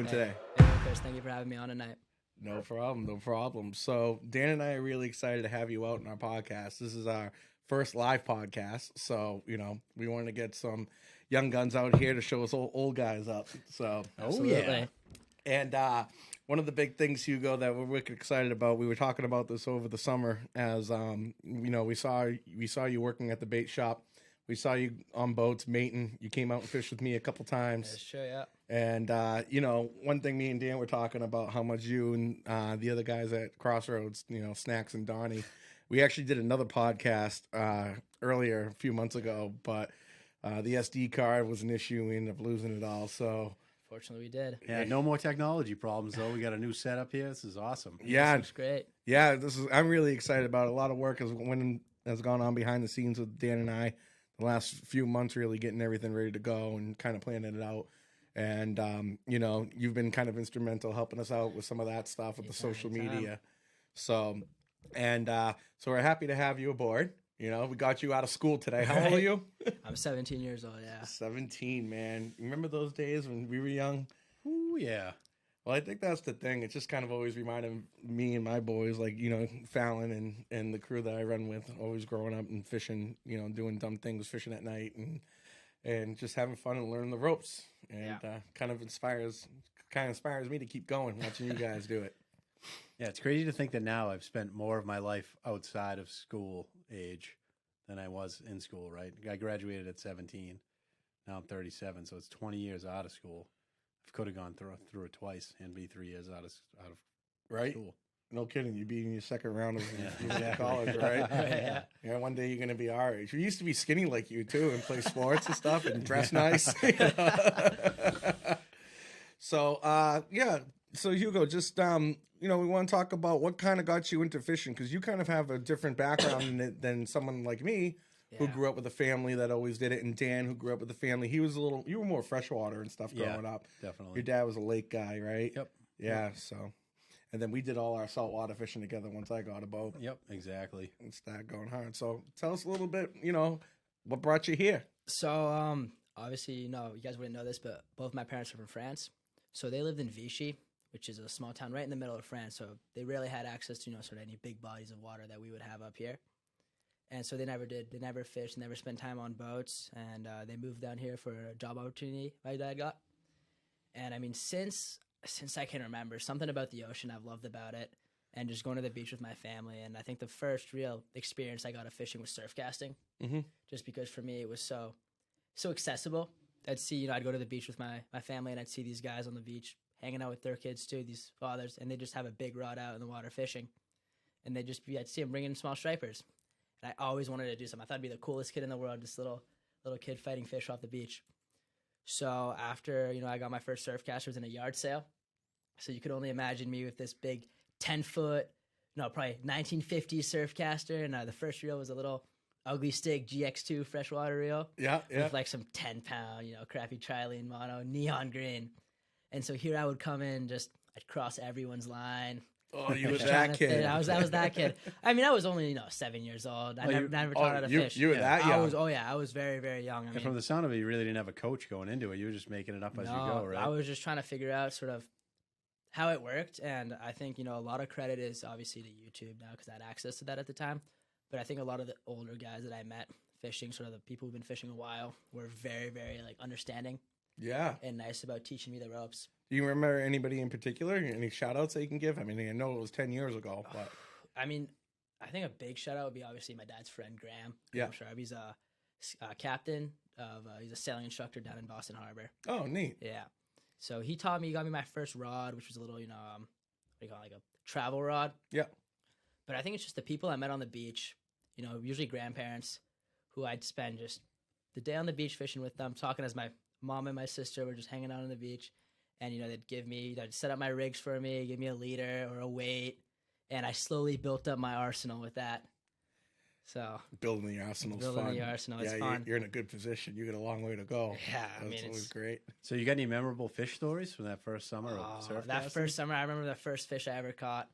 doing today? Hey, Chris, thank you for having me on tonight. No problem, no problem. So Dan and I are really excited to have you out in our podcast. This is our first live podcast, so we want to get some young guns out here to show us old guys up. So Absolutely. And one of the big things, Hugo, that we're wicked excited about, we were talking about this over the summer as we saw you working at the bait shop. We saw you on boats mating. You came out and fished with me a couple times. Yeah, sure, yeah. And, one thing me and Dan were talking about how much you and the other guys at Crossroads, Snacks and Donnie, we actually did another podcast earlier a few months ago, but the SD card was an issue. We ended up losing it all. So fortunately, we did. Yeah, no more technology problems, though. We got a new setup here. This is awesome. Yeah. This looks great. Yeah, I'm really excited about it. A lot of work has gone on behind the scenes with Dan and I the last few months, really getting everything ready to go and kind of planning it out. And, you've been kind of instrumental helping us out with some of that stuff with the social media. So we're happy to have you aboard. We got you out of school today. How old are you? I'm 17 years old, yeah. 17, man. Remember those days when we were young? Ooh, yeah. Well, I think that's the thing. It's just kind of always reminded me and my boys, like, Fallon and the crew that I run with, always growing up and fishing, doing dumb things, fishing at night and just having fun and learning the ropes. And kind of inspires me to keep going, watching you guys do it. Yeah, it's crazy to think that now I've spent more of my life outside of school age than I was in school, right? I graduated at 17. Now I'm 37, so it's 20 years out of school. I could have gone through it twice and be 3 years out of right? school. No kidding. You'd be in your second round of college, right? Yeah. One day you're going to be our age. We used to be skinny like you, too, and play sports and stuff and dress nice. So, So, Hugo, just, we want to talk about what kind of got you into fishing, because you kind of have a different background than someone like me who grew up with a family that always did it, and Dan, who grew up with a family. You were more freshwater and stuff growing up. Definitely. Your dad was a lake guy, right? Yep. Yeah, so... And then we did all our saltwater fishing together once I got a boat. Yep, exactly. And started going hard. So tell us a little bit, what brought you here? So, obviously, you guys wouldn't know this, but both my parents are from France. So they lived in Vichy, which is a small town right in the middle of France. So they rarely had access to, sort of any big bodies of water that we would have up here. And so they never did. They never fished, never spent time on boats. And they moved down here for a job opportunity my dad got. And, I mean, since I can remember, something about the ocean I've loved about it, and just going to the beach with my family. And I think the first real experience I got of fishing was surf casting, just because for me it was so accessible. I'd go to the beach with my family, and I'd see these guys on the beach hanging out with their kids too, these fathers, and they just have a big rod out in the water fishing, and I'd see them bringing small stripers, and I always wanted to do something. I thought I'd be the coolest kid in the world, this little kid fighting fish off the beach. So after, I got my first surf cast, it was in a yard sale. So you could only imagine me with this big 10-foot, probably 1950s surf caster. And the first reel was a little ugly stick GX2 freshwater reel. Yeah. With like some 10-pound, crappy trilene mono, neon green. And so here I would come in, I'd cross everyone's line. Oh, you were that kid. I was that kid. I mean, I was only 7 years old. I never taught how to fish. You were that young. I was very, very young. And from the sound of it, you really didn't have a coach going into it. You were just making it up as you go, right? I was just trying to figure out sort of how it worked. And I think, a lot of credit is obviously to YouTube now, because I had access to that at the time. But I think a lot of the older guys that I met fishing, sort of the people who've been fishing a while, were very, very understanding. Yeah. And nice about teaching me the ropes. Do you remember anybody in particular? Any shout outs that you can give? I mean, I know it was 10 years ago, but. I mean, I think a big shout out would be obviously my dad's friend, Graham. Yeah. Sure. He's a captain he's a sailing instructor down in Boston Harbor. Oh, neat. Yeah. So he got me my first rod, which was a little, what do you call it, like a travel rod. Yeah. But I think it's just the people I met on the beach, usually grandparents, who I'd spend just the day on the beach fishing with them, talking as my mom and my sister were just hanging out on the beach. And, they'd set up my rigs for me, give me a leader or a weight. And I slowly built up my arsenal with that. So building the arsenal's fun. Building the arsenal is fun. You're in a good position. You got a long way to go. Yeah, That's always great. So you got any memorable fish stories from that first summer of surf that casting? first summer, I remember the first fish I ever caught.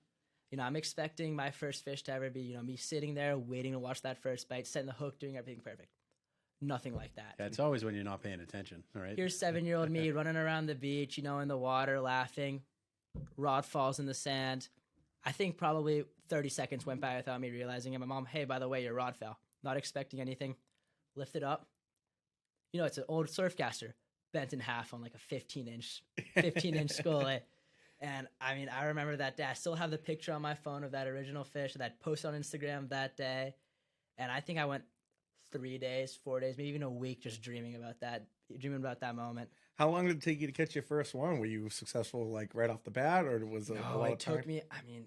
I'm expecting my first fish to ever be, me sitting there waiting to watch that first bite, setting the hook, doing everything perfect. nothing like that. Yeah, it's always when you're not paying attention, all right? Here's 7-year-old me running around the beach, you know, in the water, laughing. Rod falls in the sand. I think probably 30 seconds went by without me realizing it. My mom, hey, by the way, your rod fell. Not expecting anything. Lift it up. You know, it's an old surfcaster, bent in half on like a 15-inch scully. And I mean, I remember that day. I still have the picture on my phone of that original fish that I posted on Instagram that day. And I think I went 3 days, 4 days, maybe even a week just dreaming about that moment. How long did it take you to catch your first one? Were you successful like right off the bat, or was it a lot of time?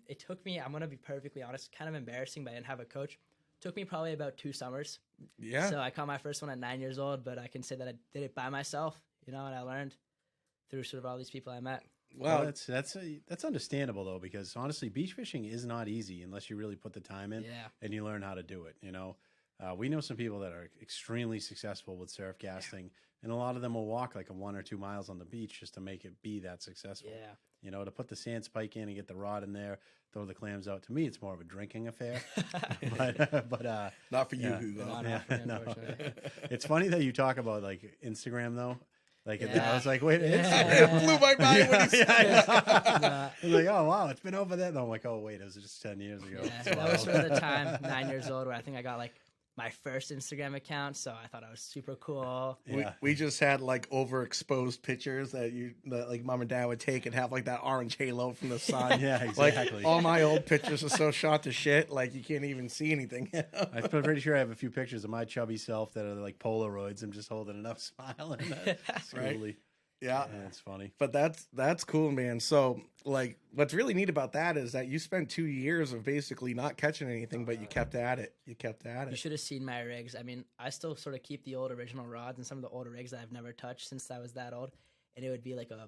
It took me, I'm going to be perfectly honest, kind of embarrassing, but I didn't have a coach. It took me probably about 2 summers. Yeah. So I caught my first one at 9 years old, but I can say that I did it by myself, you know, and I learned through sort of all these people I met. Well, that's understandable though, because honestly, beach fishing is not easy unless you really put the time in and you learn how to do it. You know, we know some people that are extremely successful with surf casting, and a lot of them will walk like 1 or 2 miles on the beach just to make it be that successful. Yeah. You know, to put the sand spike in and get the rod in there, throw the clams out. To me, it's more of a drinking affair. but not for you, Hugo. Not for me, unfortunately. It's funny that you talk about like Instagram though. Like I was like, wait, It blew my mind when he said I was like, oh wow, it's been over there. And I'm like, oh wait, it was just 10 years ago. Yeah, that was sort of the time, 9 years old, where I think I got like my first Instagram account, so I thought I was super cool. Yeah. We just had like overexposed pictures that like mom and dad would take and have like that orange halo from the sun. Yeah, exactly. Like all my old pictures are so shot to shit, like you can't even see anything. I'm pretty sure I have a few pictures of my chubby self that are like Polaroids. I'm just holding it up, smiling. Right. Yeah, it's funny. But that's cool, man. So like, what's really neat about that is that you spent 2 years of basically not catching anything, but you kept at it. You should have seen my rigs. I mean, I still sort of keep the old original rods and some of the older rigs that I've never touched since I was that old. And it would be like a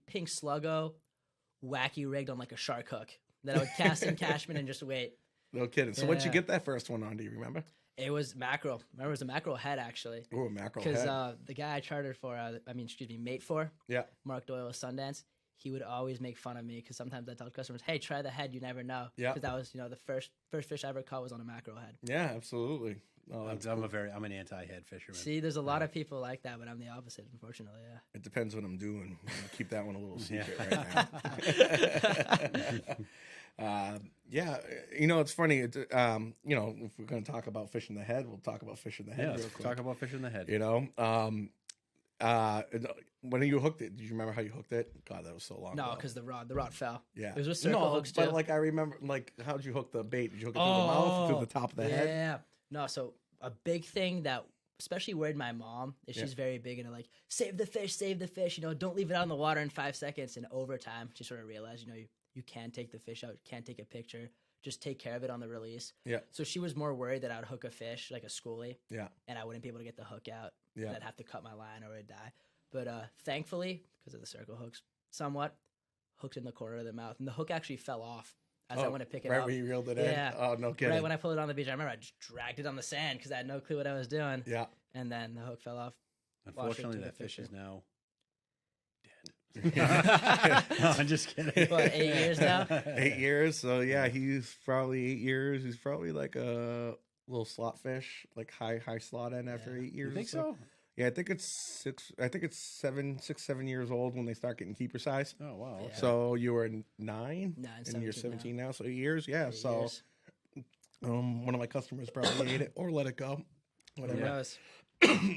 pink sluggo, wacky rigged on like a shark hook that I would cast in Cashman and just wait. No kidding. So what'd you get that first one on? Do you remember? It was mackerel. Remember, it was a mackerel head, actually. Oh, a mackerel head. Because the guy I chartered for, mate for, yeah, Mark Doyle of Sundance, he would always make fun of me because sometimes I tell customers, hey, try the head, you never know. Yeah. Because that was, the first fish I ever caught was on a mackerel head. Yeah, absolutely. Oh, I'm an anti-head fisherman. See, there's a lot of people like that, but I'm the opposite, unfortunately, yeah. It depends what I'm doing. I'm gonna keep that one a little secret right now. Yeah, it's funny. If we're going to talk about fishing the head, we'll talk about fishing the head real quick. Talk about fishing the head. When you hooked it, do you remember how you hooked it? God, that was so long ago. No, because the rod fell. Yeah. It was with circle hooks, too. But like I remember, like, how'd you hook the bait? Did you hook it through the mouth, through the top of the head? Yeah. No, so a big thing that especially worried my mom is she's very big into like, save the fish, don't leave it out in the water in 5 seconds. And over time, she sort of realized, you can take the fish out, you can't take a picture, just take care of it on the release. Yeah. So she was more worried that I would hook a fish, like a schoolie. Yeah. And I wouldn't be able to get the hook out. Yeah. And I'd have to cut my line or it'd die. But thankfully, because of the circle hooks, somewhat hooked in the corner of the mouth. And the hook actually fell off as I went to pick it up. Right when you reeled it in? Yeah. Oh, no kidding. Right when I pulled it on the beach, I remember I just dragged it on the sand because I had no clue what I was doing. Yeah. And then the hook fell off. Unfortunately, that fish is now dead. No, I'm just kidding. What, 8 years now? 8 years. So yeah, he's probably 8 years. He's probably like a little slot fish, like high slot end after 8 years. You think so? Yeah, I think it's 7 years old when they start getting keeper size. Oh wow. Yeah. Okay. So you were 9, and you're 17 17 now. So 8 years. Yeah. 8 So years. one of my customers probably ate it or let it go. Whatever. Who knows?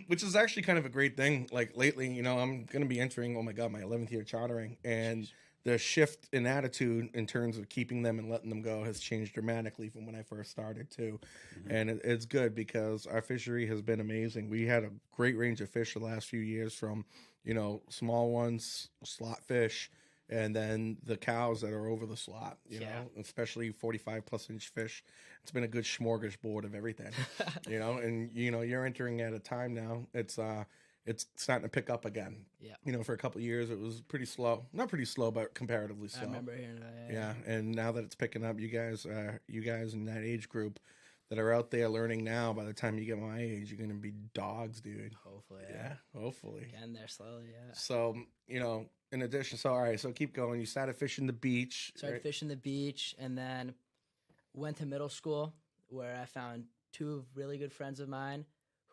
Which is actually kind of a great thing. Like lately, I'm going to be entering, my 11th year chartering, and the shift in attitude in terms of keeping them and letting them go has changed dramatically from when I first started too. Mm-hmm. And it's good because our fishery has been amazing. We had a great range of fish the last few years from, small ones, slot fish, and then the cows that are over the slot, you know, especially 45 plus inch fish. It's been a good smorgasbord of everything, and you're entering at a time now. It's starting to pick up again. Yeah. For a couple of years it was pretty slow. Not pretty slow, but comparatively slow. I remember hearing that. Yeah. And now that it's picking up, you guys in that age group that are out there learning now, by the time you get my age, you're going to be dogs, dude. Hopefully. Yeah. Hopefully. Getting there slowly, yeah. So, in addition, all right, so keep going. You started fishing the beach. Started fishing the beach and then went to middle school where I found 2 really good friends of mine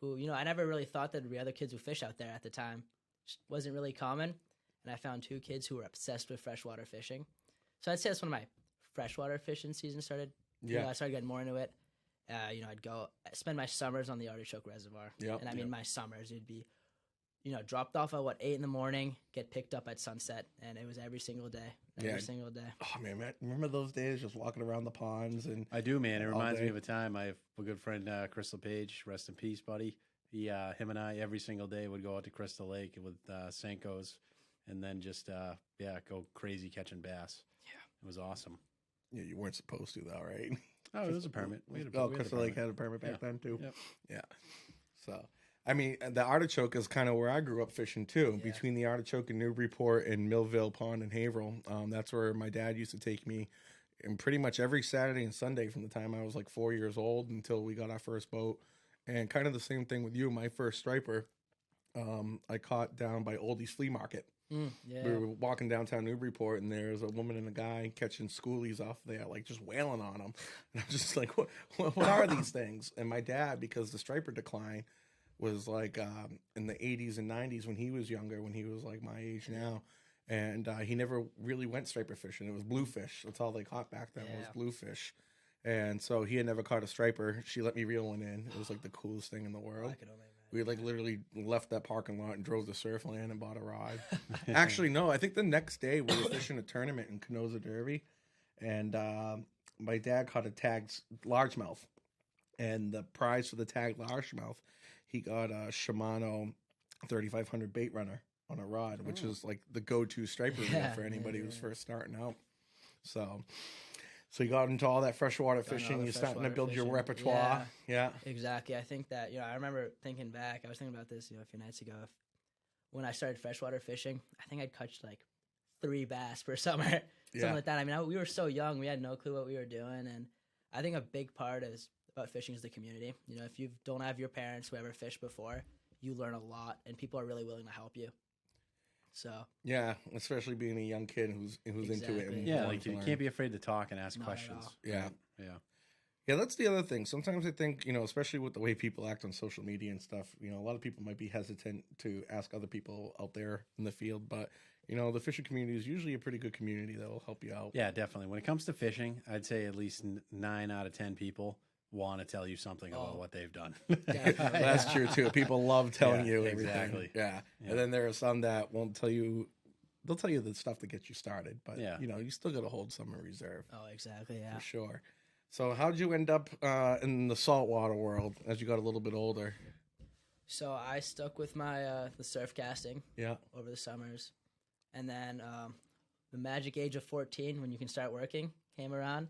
who, you know, I never really thought there'd be other kids who fish out there at the time. Just wasn't really common. And I found 2 kids who were obsessed with freshwater fishing. So I'd say that's when my freshwater fishing season started. You know, I started getting more into it. You know, I'd go spend my summers on the Artichoke Reservoir. And I mean, my summers, it'd be, you know, dropped off at 8 in the morning, get picked up at sunset, and it was every single day. Every single day. Oh man, remember those days just walking around the ponds? And I do, man. It reminds me of a time. I have a good friend, Crystal Page. Rest in peace, buddy. Him and I every single day would go out to Crystal Lake with Senkos, and then just go crazy catching bass. Yeah, it was awesome. Yeah, you weren't supposed to though, right? Oh, it was a permit. Crystal Lake had a permit back then too. Yep. Yeah. So, I mean, the Artichoke is kind of where I grew up fishing too. Yeah. Between the Artichoke and Newburyport and Millville Pond and Haverhill, that's where my dad used to take me, and pretty much every Saturday and Sunday from the time I was like 4 years old until we got our first boat. And kind of the same thing with you. My first striper, I caught down by Oldie's Flea Market. We were walking downtown Newburyport, and there was a woman and a guy catching schoolies off there, like just wailing on them. And I'm just like, what are these things? And my dad, because the striper decline was like in the 80s and 90s when he was younger, when he was like my age now. And he never really went striper fishing. It was bluefish. That's all they caught back then was bluefish. And so he had never caught a striper. She let me reel one in. It was like the coolest thing in the world. I could only imagine. We like literally left that parking lot and drove to Surfland and bought a rod. Actually, no, I think the next day we were fishing a tournament in Canosa Derby, and my dad caught a tagged largemouth. And the prize for the tagged largemouth, he got a Shimano 3500 bait runner on a rod, which is like the go-to striper reel for anybody who's first starting out. So you got into all that freshwater fishing. You're starting to build your repertoire. Yeah. Exactly. I think that, you know, I remember thinking back. I was thinking about this, you know, a few nights ago. When I started freshwater fishing, I think I'd catch like 3 bass per summer, something like that. I mean, we were so young. We had no clue what we were doing. And I think a big part about fishing is the community. You know, if you don't have your parents who ever fished before, you learn a lot, and people are really willing to help you. So yeah, especially being a young kid who's into it. And like you can't be afraid to talk and ask questions. Yeah. That's the other thing. Sometimes I think, you know, especially with the way people act on social media and stuff, you know, a lot of people might be hesitant to ask other people out there in the field, but you know, the fishing community is usually a pretty good community that will help you out. Yeah, definitely. When it comes to fishing, I'd say at least 9 out of 10 people want to tell you something about what they've done. That's true too. People love telling you everything. Exactly. Yeah. And then there are some that won't tell you. They'll tell you the stuff that gets you started, but you know, you still got to hold some in reserve. Oh, exactly. Yeah, for sure. So how'd you end up in the saltwater world as you got a little bit older? So I stuck with my the surf casting over the summers, and then the magic age of 14, when you can start working, came around.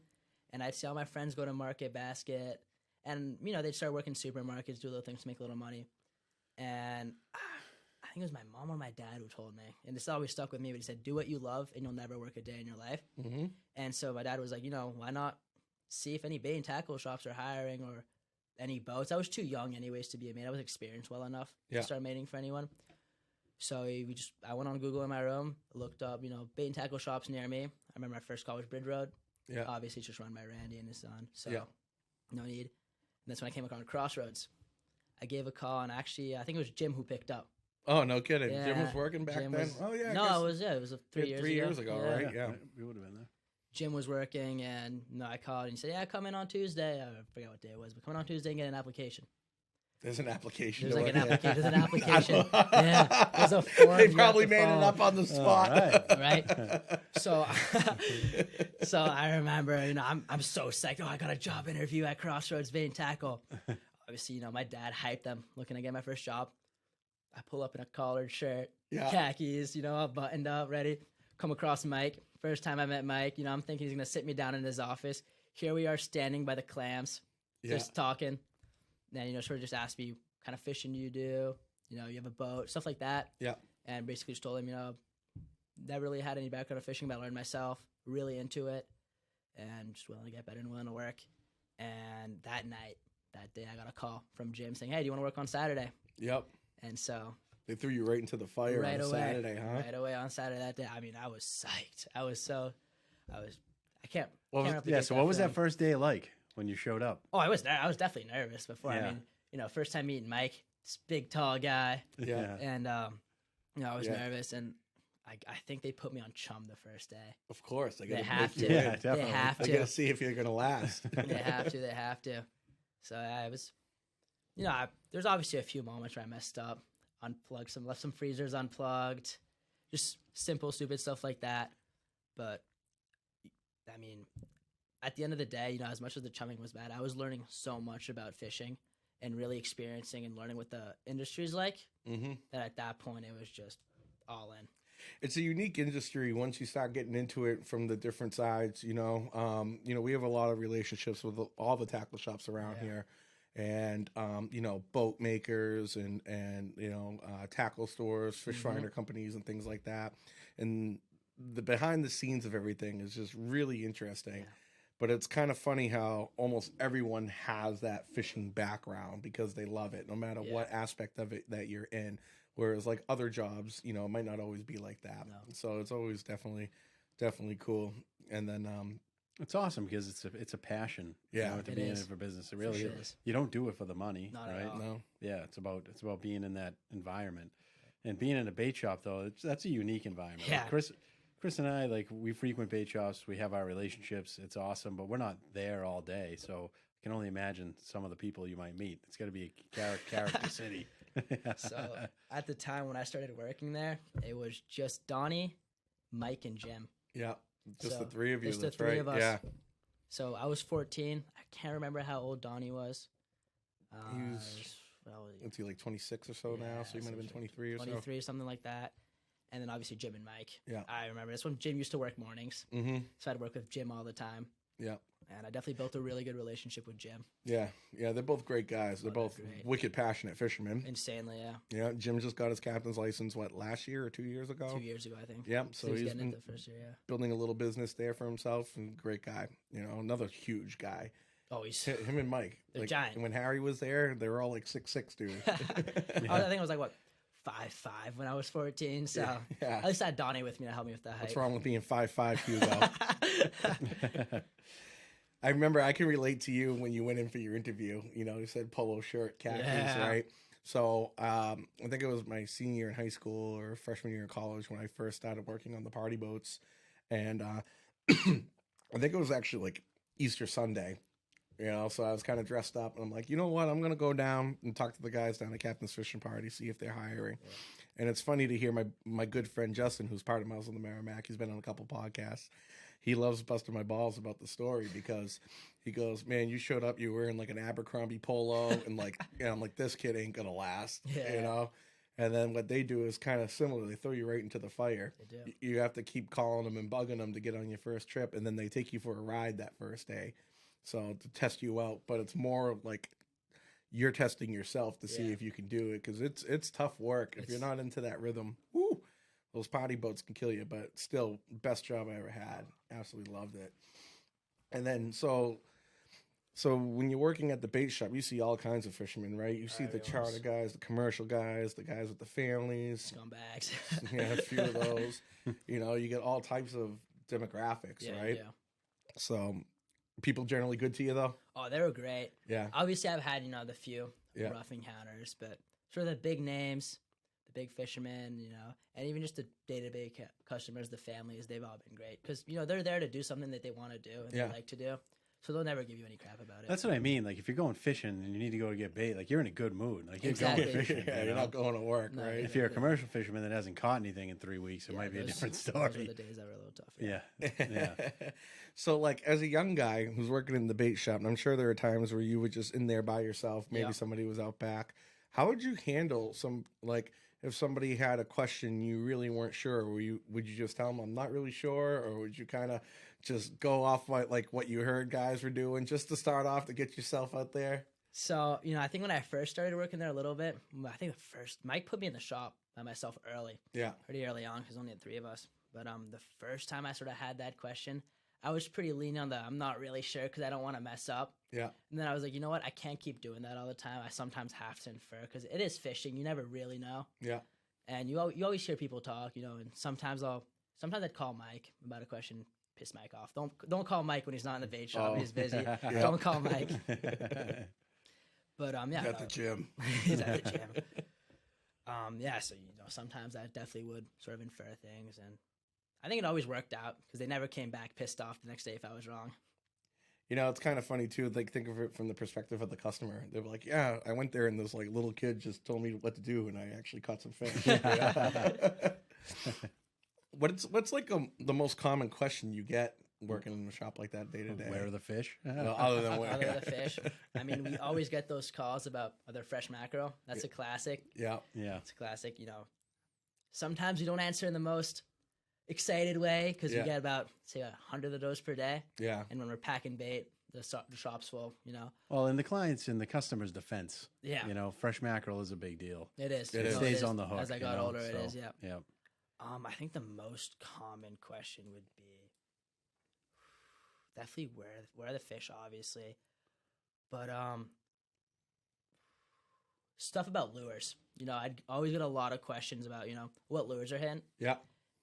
And I'd see all my friends go to Market Basket, and, you know, they'd start working supermarkets, do little things to make a little money. And I think it was my mom or my dad who told me, and this always stuck with me, but he said, do what you love, and you'll never work a day in your life. Mm-hmm. And so my dad was like, you know, why not see if any bait and tackle shops are hiring or any boats? I was too young anyways to be a mate. I was experienced well enough to start mating for anyone. So I went on Google in my room, looked up, you know, bait and tackle shops near me. I remember my first call was Bridge Road. Yeah. Obviously, it's just run by Randy and his son, so no need. And that's when I came across Crossroads. I gave a call, and actually, I think it was Jim who picked up. Oh, no kidding. Yeah. Jim was working back then? Oh, yeah. No, it was 3 years ago. 3 years ago, right? Yeah. We would have been there. Jim was working, and I called, and he said, yeah, come in on Tuesday. I forget what day it was, but come in on Tuesday and get an application. There's an application. There's like an application. There's an application. Yeah. There's a form. They probably made it up on the spot. Right. So I remember, you know, I'm so psyched. Oh, I got a job interview at Crossroads Bait and Tackle. Obviously, you know, my dad hyped them, looking to get my first job. I pull up in a collared shirt, khakis, you know, all buttoned up, ready. Come across Mike. First time I met Mike, you know, I'm thinking he's going to sit me down in his office. Here we are standing by the clams, just talking. Then, you know, sort of just asked me, what kind of fishing do you do? You know, you have a boat, stuff like that. Yeah. And basically just told him, you know, never really had any background of fishing, but I learned myself, really into it, and just willing to get better and willing to work. And that day, I got a call from Jim saying, hey, do you want to work on Saturday? Yep. And so they threw you right into the fire on Saturday, huh? Right away on Saturday that day. I mean, I was psyched. I can't. So what was that first day like when you showed up? Oh, I was definitely nervous before. Yeah. I mean, first time meeting Mike, this big tall guy, Yeah. and I was Yeah. nervous, and I think they put me on chum the first day. Of course, they They gotta have make you to. Yeah, in. definitely. They have They to. gotta see if you're gonna last. They have to. They have to. So I was, there's obviously a few moments where I messed up, left some freezers unplugged, just simple, stupid stuff like that. But I mean, at the end of the day, as much as the chumming was bad, I was learning so much about fishing and really experiencing and learning what the industry's like. Mm-hmm. That at that point it was just all in. It's a unique industry once you start getting into it from the different sides. We have a lot of relationships with all the tackle shops around here, and boat makers and tackle stores, fish finder companies, and things like that. And the behind the scenes of everything is just really interesting. Yeah. But it's kind of funny how almost everyone has that fishing background because they love it, no matter what aspect of it that you're in. Whereas like other jobs, it might not always be like that. No. So it's always definitely cool. And then, It's awesome because it's a passion. Yeah. At the It beginning is. of a business, it really sure is. is. You don't do it for the money, Not at right? all. no, Yeah, it's about being in that environment, and being in a bait shop though. That's a unique environment. Yeah. Like Chris and I, like, we frequent bait shops. We have our relationships. It's awesome, but we're not there all day. So I can only imagine some of the people you might meet. It's got to be a character city. So at the time when I started working there, it was just Donnie, Mike, and Jim. yeah, just So, the three of you. just the That's three right. of us. Yeah, So I was 14. I can't remember how old Donnie was. He was- what's he, like 26 or so now? So he might have been 23 or so. 23, something like that. And then obviously Jim and Mike. Yeah. I remember this one. Jim used to work mornings, Mm-hmm. so I'd work with Jim all the time. Yeah. And I definitely built a really good relationship with Jim. Yeah. They're both great guys. They're they're both great. wicked passionate fishermen. Insanely, yeah. Yeah. Jim just got his captain's license, last year or 2 years ago? 2 years ago, I think. Yep. So he was he's getting been it the first year, yeah. building a little business there for himself, and great guy. Another huge guy. Oh, he's... Him and Mike. They're giant. When Harry was there, they were all like 6'6", dude. I think I was like, what, 5'5" when I was 14. So Yeah. at least I had Donnie with me to help me with the height. What's wrong with being 5'5", Hugo? I remember I can relate to you when you went in for your interview. You said polo shirt, khakis, Yeah. right? So I think it was my senior year in high school or freshman year in college when I first started working on the party boats. And I think it was actually like Easter Sunday. So I was kind of dressed up, and I'm like, you know what? I'm going to go down and talk to the guys down at Captain's Fishing Party, see if they're hiring. Yeah. And it's funny to hear my good friend Justin, who's part of Miles on the Merrimack. He's been on a couple podcasts. He loves busting my balls about the story because he goes, man, you showed up, you were in like an Abercrombie polo, and like, I'm like, this kid ain't going to last, And then what they do is kind of similar. They throw you right into the fire. They do. You have to keep calling them and bugging them to get on your first trip, and then they take you for a ride that first day. So to test you out, but it's more like you're testing yourself to see if you can do it, because it's tough work. If you're not into that rhythm, woo, those potty boats can kill you. But still, best job I ever had. Absolutely loved it. And then so when you're working at the bait shop, you see all kinds of fishermen, right? You see the charter guys, the commercial guys, the guys with the families, Scumbags. a few of those. You get all types of demographics, right? Yeah. So. People generally good to you, though? Oh, they were great. Yeah. Obviously, I've had, the few Yeah. rough encounters, but sort of the big names, the big fishermen, and even just the day-to-day customers, the families, they've all been great. Because, they're there to do something that they want to do and they like to do. So they'll never give you any crap about it. That's what I mean. Like, if you're going fishing and you need to go to get bait, like, you're in a good mood. Like, you're Exactly. going fishing. You're not going to work, No, right? If you're a commercial fisherman that hasn't caught anything in 3 weeks, it might be a different Those story. are the days that were a little tough. Yeah. So, like, as a young guy who's working in the bait shop, and I'm sure there are times where you were just in there by yourself, maybe somebody was out back. How would you handle if somebody had a question you really weren't sure? Would you just tell them, I'm not really sure? Or would you kind of just go off like what you heard guys were doing just to start off to get yourself out there? So, I think when I first started working there a little bit, Mike put me in the shop by myself early. Yeah. Pretty early on, because only had 3 of us. But the first time I sort of had that question, I was pretty lean on I'm not really sure because I don't want to mess up. Yeah. And then I was like, you know what? I can't keep doing that all the time. I sometimes have to infer because it is fishing. You never really know. Yeah. And you always hear people talk, and sometimes I'd call Mike about a question, piss Mike off. Don't call Mike when he's not in the bait shop. He's busy. Don't call Mike. But yeah, At the gym. he's at the gym. Yeah, so sometimes that definitely would sort of infer things, and I think it always worked out because they never came back pissed off the next day if I was wrong. It's kind of funny too. Like, think of it from the perspective of the customer. They were like, "Yeah, I went there, and this like little kid just told me what to do, and I actually caught some fish." What's like the most common question you get working in a shop like that day to day? Where are the fish? Well, other than where? Other than the fish, I mean, we always get those calls about are there fresh mackerel. That's a classic. Yeah. It's a classic. Sometimes you don't answer in the most excited way because we get about say 100 of those per day. Yeah. And when we're packing bait, the shop's full. Well, in the client's and the customer's defense, Yeah. fresh mackerel is a big deal. It is. It is. Stays on the hook. As I got older, it is. Yeah. Yeah. I think the most common question would be definitely where are the fish, obviously, but stuff about lures. I'd always get a lot of questions about what lures are hitting. Yeah.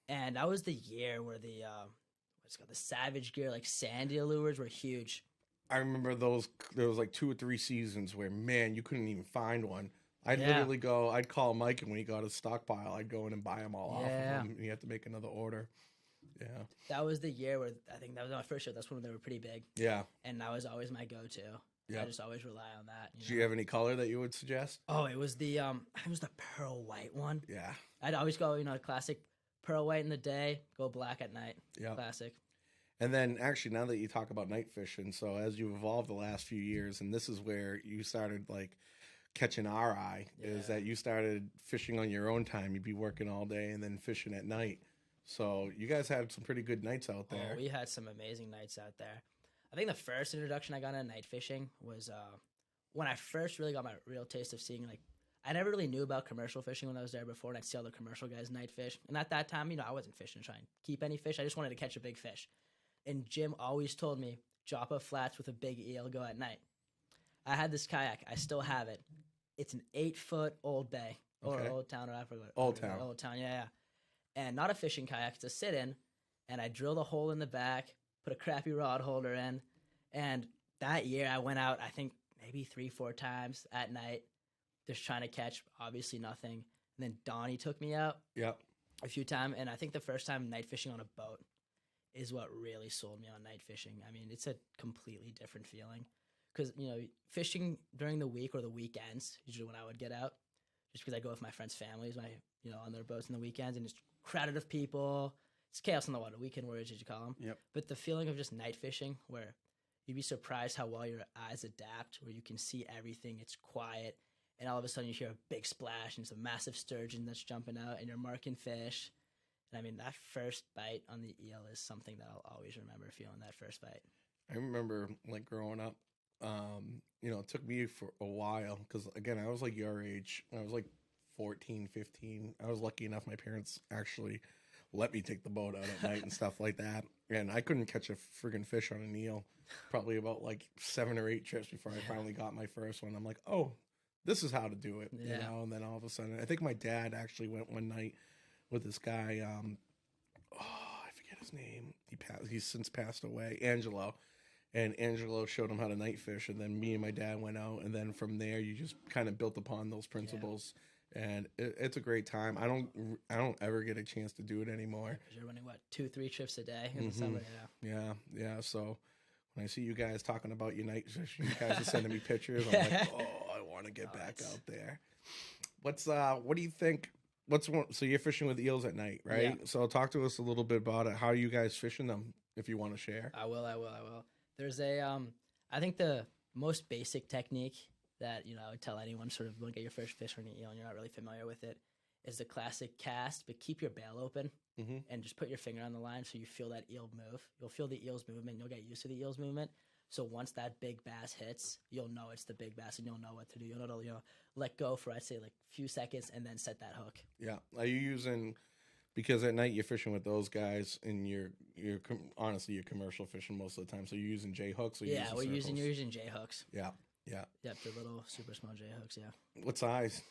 And that was the year where the what's it called, the Savage Gear like sand eel lures were huge. I remember those. There was like 2 or 3 seasons where, man, you couldn't even find one. I'd Yeah. literally go. I'd call Mike, and when he got his stockpile, I'd go in and buy them all off of Yeah. him. And you had to make another order. Yeah. That was the year where I think that was my first year. That's when they were pretty big, Yeah. and that was always my go-to. Yeah. I just always rely on that. Do you have any color that you would suggest? Oh, it was the I think it was the pearl white one. Yeah. I'd always go, classic pearl white in the day, go black at night. Yeah. Classic. And then actually, now that you talk about night fishing, so as you've evolved the last few years, and this is where you started like catching our eye, is that you started fishing on your own time. You'd be working all day and then fishing at night. So you guys had some pretty good nights out there. Oh, we had some amazing nights out there. I think the first introduction I got into night fishing was when I first really got my real taste of seeing I never really knew about commercial fishing when I was there before, and I'd see all the commercial guys night fish. And at that time, I wasn't fishing to try and keep any fish. I just wanted to catch a big fish. And Jim always told me, drop a flats with a big eel, go at night. I had this kayak. I still have it. It's an 8-foot old bay. Or Okay. Old Town, or I forgot. Old Town. Old Town, yeah. And not a fishing kayak. It's a sit-in. And I drilled a hole in the back, put a crappy rod holder in. And that year I went out, I think, maybe 3-4 times at night, just trying to catch, obviously nothing. And then Donnie took me out Yep. a few times. And I think the first time night fishing on a boat is what really sold me on night fishing. I mean, it's a completely different feeling. Because, fishing during the week or the weekends, usually when I would get out, just because I go with my friends' families, on their boats on the weekends, and it's crowded of people. It's chaos on the water, weekend warriors, as you call them. Yep. But the feeling of just night fishing, where you'd be surprised how well your eyes adapt, where you can see everything, it's quiet, and all of a sudden you hear a big splash, and it's a massive sturgeon that's jumping out, and you're marking fish. And I mean, that first bite on the eel is something that I'll always remember, feeling that first bite. I remember like growing up, it took me for a while because, again, I was like your age. I was like 14, 15. I was lucky enough my parents actually let me take the boat out at night and stuff like that. And I couldn't catch a friggin' fish on an eel probably about like 7 or 8 trips before I finally got my first one. I'm like, oh, this is how to do it, Yeah. And then all of a sudden, I think my dad actually went one night with this guy. I forget his name. He's since passed away, Angelo. And Angelo showed him how to night fish, and then me and my dad went out, and then from there you just kind of built upon those principles, and it's a great time. I don't ever get a chance to do it anymore. Because you're running, 2-3 trips a day in the summer, Yeah. So when I see you guys talking about your night fishing, you guys are sending me pictures. I'm like, I want to get back out there. What do you think? So you're fishing with eels at night, right? Yeah. So talk to us a little bit about it. How are you guys fishing them, if you want to share? I will. There's I think the most basic technique that, I would tell anyone sort of want to get your first fish from an eel and you're not really familiar with it is the classic cast, but keep your bail open and just put your finger on the line so you feel that eel move. You'll feel the eel's movement. You'll get used to the eel's movement. So once that big bass hits, you'll know it's the big bass and you'll know what to do. You'll know to, let go for, I'd say, like a few seconds and then set that hook. Yeah. Are you using, because at night you're fishing with those guys and honestly, you're commercial fishing most of the time. So you're using J hooks? Or Yeah, you're circles? using J hooks. Yeah. Yep, the little super small J hooks, yeah. What size?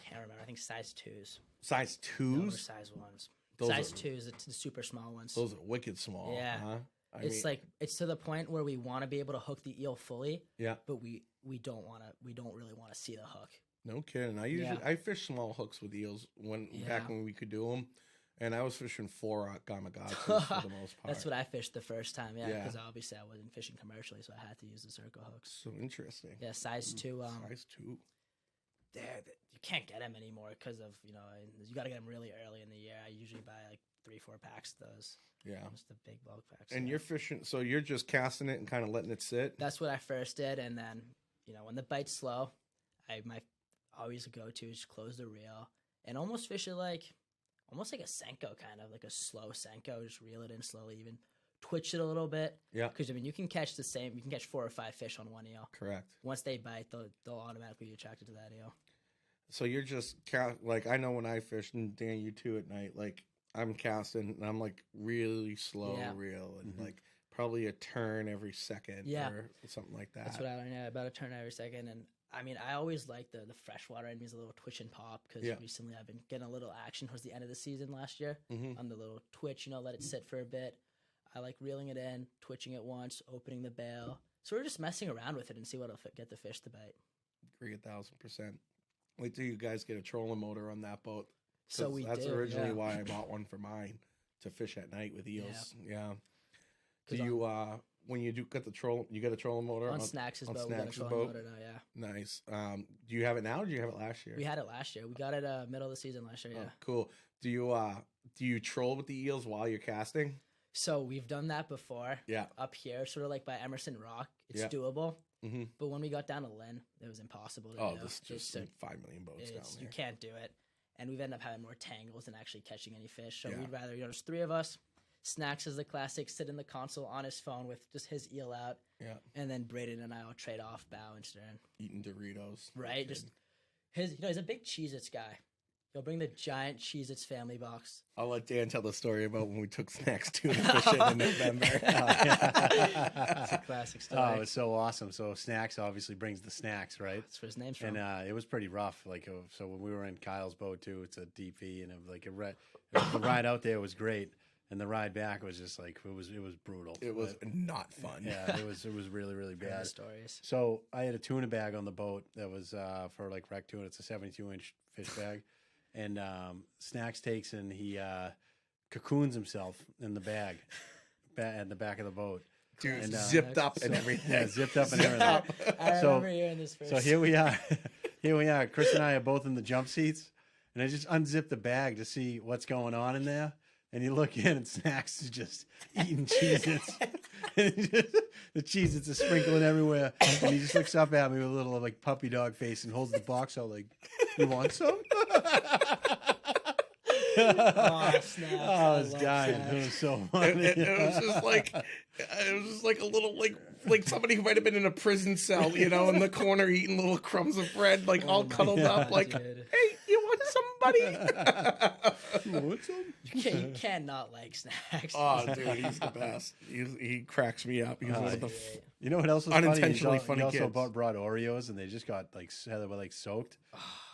Can't remember. I think size 2s. Size No, or 2s? size 1s. Those Size are- 2s, the super small ones. Those are wicked small. Yeah. Huh? It's like it's to the point where we want to be able to hook the eel fully, yeah. but we don't really want to see the hook. No kidding. I fish small hooks with eels back when we could do them, and I was fishing 4-aught Gamagotchis for the most part. That's what I fished the first time, because obviously I wasn't fishing commercially, so I had to use the circle hooks. So interesting. Yeah, size 2. Size 2. You can't get them anymore because of you got to get them really early in the year. I usually buy like 3-4 packs of those. Yeah, just the big bulk packs. And you're fishing, so you're just casting it and kind of letting it sit. That's what I first did, and then when the bite's slow, my always go-to is close the reel and almost fish it almost like a Senko, kind of like a slow Senko. Just reel it in slowly, even twitch it a little bit. Yeah, because you can catch 4 or 5 fish on one eel. Correct. Once they bite, they'll automatically be attracted to that eel. So you're just I know when I fish, and Dan, you too at night. Like I'm casting, and I'm like really slow reel, and like probably a turn every second, or something like that. That's what I learned. Yeah, about a turn every second, and I mean, I always like the freshwater enemies, a little twitch and pop, because recently I've been getting a little action towards the end of the season last year on the little twitch. Let it sit for a bit. I like reeling it in, twitching it once, opening the bail. So we're just messing around with it and see what'll get the fish to bite. Agree 1,000%. Wait till you guys get a trolling motor on that boat. So that's originally why I bought one for mine, to fish at night with eels. Yeah. Do you when you do get the troll, you get a trolling motor on Snacks' boat? We got a trolling motor now. Yeah. Nice. Do you have it now? Or do you have it last year? We had it last year. We got it middle of the season last year. Yeah. Cool. Do you troll with the eels while you're casting? So we've done that before. Yeah. Up here, sort of like by Emerson Rock, it's doable. Mm-hmm. But when we got down to Lynn, it was impossible to do. There's just 5 million boats down there. You can't do it. And we've ended up having more tangles than actually catching any fish. So we'd rather, there's 3 of us. Snacks is the classic, sit in the console on his phone with just his eel out. Yeah. And then Braden and I will trade off bow and stern. Eating Doritos. Right. Just he's a big Cheez-Its guy. He'll bring the giant Cheez-Its family box. I'll let Dan tell the story about when we took Snacks tuna fishing in November. It's a classic story. Oh, it was so awesome. So Snacks obviously brings the snacks, right? That's where his name's from. And it was pretty rough. So when we were in Kyle's boat too, it's a DP, and it was the ride out there was great, and the ride back was just it was brutal. It was not fun. Yeah, it was really really bad. Stories. So I had a tuna bag on the boat that was for wreck tuna. It's a 72-inch fish bag. And Snacks takes and he cocoons himself in the bag at the back of the boat. Dude, and, zipped up and everything. Yeah, zipped up and everything. I remember hearing this first. So here we are. Chris and I are both in the jump seats. And I just unzipped the bag to see what's going on in there. And you look in and Snacks is just eating Cheez-Its. The Cheez-Its are sprinkling everywhere. And he just looks up at me with a little puppy dog face and holds the box out like, you want some? Oh, Snacks. I was dying. It was so funny. It was just like a little like somebody who might have been in a prison cell, in the corner eating little crumbs of bread, all cuddled up, dude. Hey, you want somebody? You want some? You cannot like Snacks. Oh, dude, he's the best. He cracks me up. He's one of the you know what else was unintentionally funny? funny he also kids. brought Oreos, and they just got soaked.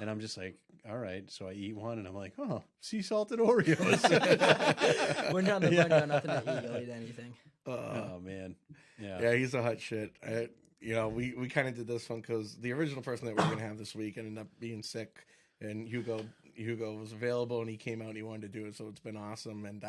And I'm just like, all right. So I eat one, and I'm like, oh, sea salted Oreos. We're not the bunny or nothing to eat. You'll eat anything. Oh man, yeah, he's a hot shit. We kind of did this one because the original person that we were gonna have this week ended up being sick, and Hugo was available and he came out and he wanted to do it, so it's been awesome. And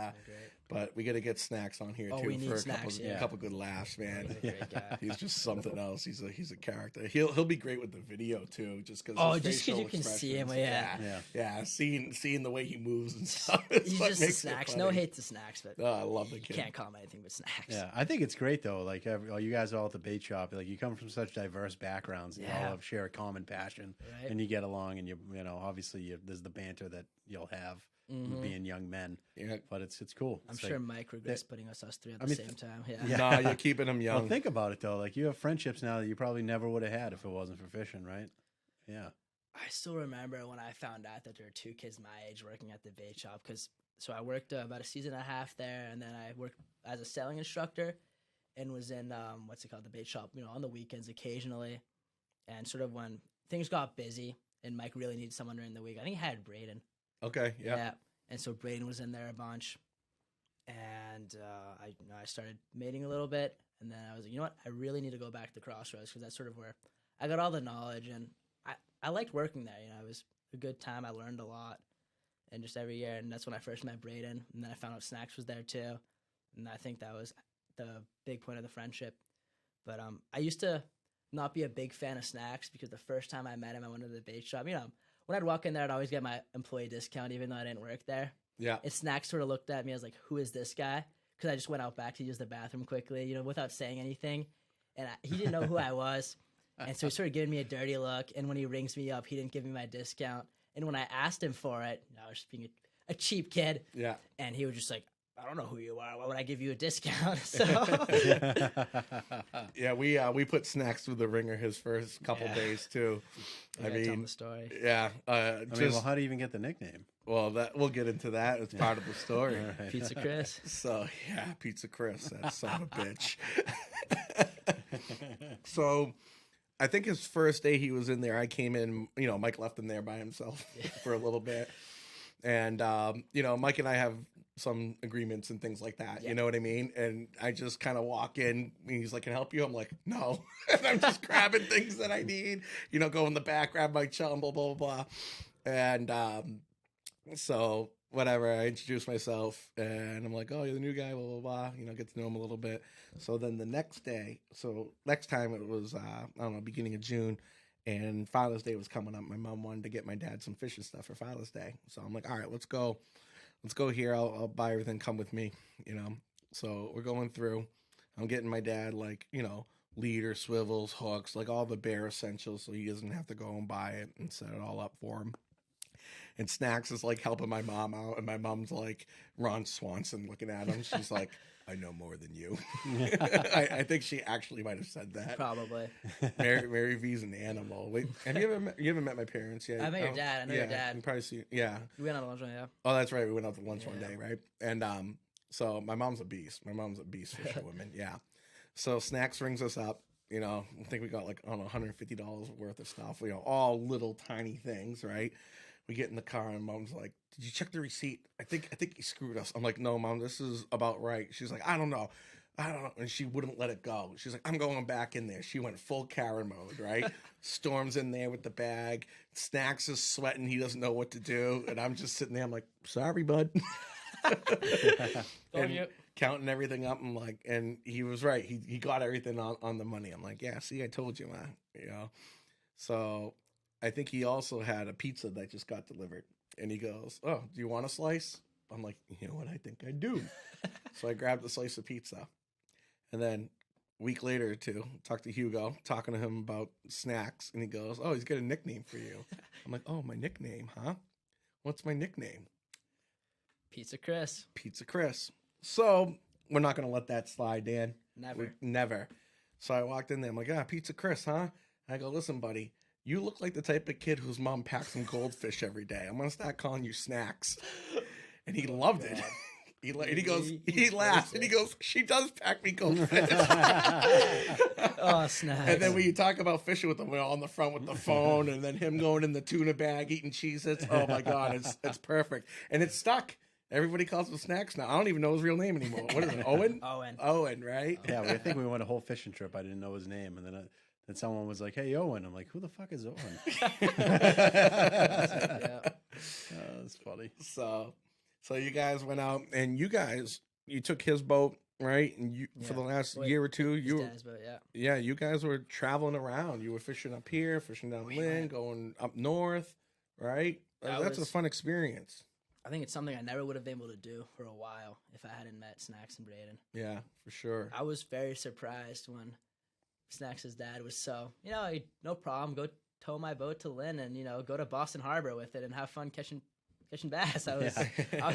but we got to get Snacks on here too for a couple good laughs, man. He's a great guy. He's just something else. He's a character. He'll be great with the video too, just because. Oh, just because you can see him. Yeah. Seeing the way he moves and stuff. He's just a Snacks. No hate to Snacks, but I love the kid. You can't call him anything but Snacks. Yeah, I think it's great though. You guys all at the bait shop. You come from such diverse backgrounds. And you all share a common passion, and you get along. And obviously there's the banter that you'll have being young men. Yeah, but it's cool. I'm sure Mike regrets putting us 3 at the same time. Yeah. No, you're keeping them young. Well, think about it though. You have friendships now that you probably never would have had if it wasn't for fishing, right? Yeah. I still remember when I found out that there were 2 kids my age working at the bait shop. So I worked about a season and a half there, and then I worked as a sailing instructor, and was in the bait shop, on the weekends occasionally, and sort of when things got busy and Mike really needed someone during the week. I think he had Braden. Okay, yeah. And so Braden was in there a bunch, and and I started mating a little bit, and then I was like, you know what, I really need to go back to Crossroads because that's sort of where I got all the knowledge, and I liked working there. You know, it was a good time. I learned a lot, and just every year, and that's when I first met Braden, and then I found out Snacks was there too, and I think that was the big point of the friendship. But I used to not be a big fan of Snacks because the first time I met him, I went to the bait shop. You know, when I'd walk in there, I'd always get my employee discount, even though I didn't work there. Yeah. And Snacks sort of looked at me as like, who is this guy? Because I just went out back to use the bathroom quickly, you know, without saying anything. And he didn't know who I was. And so he started giving me a dirty look. And when he rings me up, he didn't give me my discount. And when I asked him for it, I was just being a cheap kid. Yeah. And he was just like, I don't know who you are. Why would I give you a discount? So Yeah, we put Snacks through the ringer his first couple days too. I I tell him mean, the story. yeah. I mean, well, how do you even get the nickname? Well, that we'll get into that. It's part of the story. All right. Pizza Chris. So yeah, Pizza Chris, that son of a bitch. So I think his first day he was in there, I came in, you know, Mike left him there by himself for a little bit. And, you know, Mike and I have some agreements and things like that. Yeah. You know what I mean? And I just kind of walk in and he's like, can I help you? I'm like, no. And I'm just grabbing things that I need, you know, go in the back, grab my chum, blah, blah, blah. And so whatever, I introduce myself and I'm like, oh, you're the new guy, blah, blah, blah, you know, get to know him a little bit. So then the next day, so next time it was, I don't know, beginning of June, and Father's Day was coming up. My mom wanted to get my dad some fishing stuff for Father's Day. So I'm like, all right, let's go here. I'll buy everything. Come with me, you know? So we're going through, I'm getting my dad like, you know, leader, swivels, hooks, like all the bare essentials. So he doesn't have to go and buy it and set it all up for him. And Snacks is like helping my mom out, and my mom's like Ron Swanson looking at him. She's like, I know more than you. I think she actually might have said that. Probably. Mary V's an animal. Wait, have you ever met my parents yet? I met your dad. I know your dad. You probably see. Yeah. We went on lunch one, yeah. Oh, that's right. We went out to lunch one day, right? And so my mom's a beast. My mom's a beast fisherwoman. Yeah. So Snacks rings us up. You know, I think we got like, I don't know, $150 worth of stuff. You know, all little tiny things, right? We get in the car and Mom's like, did you check the receipt? I think he screwed us. I'm like, no, Mom, this is about right. She's like, I don't know. And she wouldn't let it go. She's like, I'm going back in there. She went full Karen mode, right? Storm's in there with the bag. Snacks is sweating. He doesn't know what to do. And I'm just sitting there. I'm like, sorry, bud. And counting everything up. I'm like, and he was right. He got everything on the money. I'm like, yeah, see, I told you, man. You know? So I think he also had a pizza that just got delivered. And he goes, oh, do you want a slice? I'm like, you know what? I think I do. So I grabbed a slice of pizza. And then a week later or two, talked to Hugo, talking to him about Snacks. And he goes, oh, he's got a nickname for you. I'm like, oh, my nickname, huh? What's my nickname? Pizza Chris. Pizza Chris. So we're not going to let that slide, Dan. Never. Never. So I walked in there. I'm like, Pizza Chris, huh? I go, listen, buddy. You look like the type of kid whose mom packs some goldfish every day. I'm going to start calling you Snacks. And he loved it. He laughs and he goes, she does pack me goldfish. Oh, Snacks. And then when you talk about fishing with him, we're on the front with the phone, and then him going in the tuna bag, eating Cheez-Its. Oh my God, it's perfect. And it's stuck. Everybody calls him Snacks now. I don't even know his real name anymore. What is it, Owen? Owen, right? Yeah, I think we went a whole fishing trip. I didn't know his name. And then someone was like, hey, Owen. I'm like, who the fuck is Owen? Yeah. That's funny. So you guys went out, and you took his boat, right? And for the last year or two, Dad's boat, you guys were traveling around. You were fishing up here, fishing down Lynn, going up north, right? That's a fun experience. I think it's something I never would have been able to do for a while if I hadn't met Snacks and Braden. Yeah, for sure. I was very surprised when Snacks' dad was no problem, go tow my boat to Lynn and, go to Boston Harbor with it and have fun catching bass. I was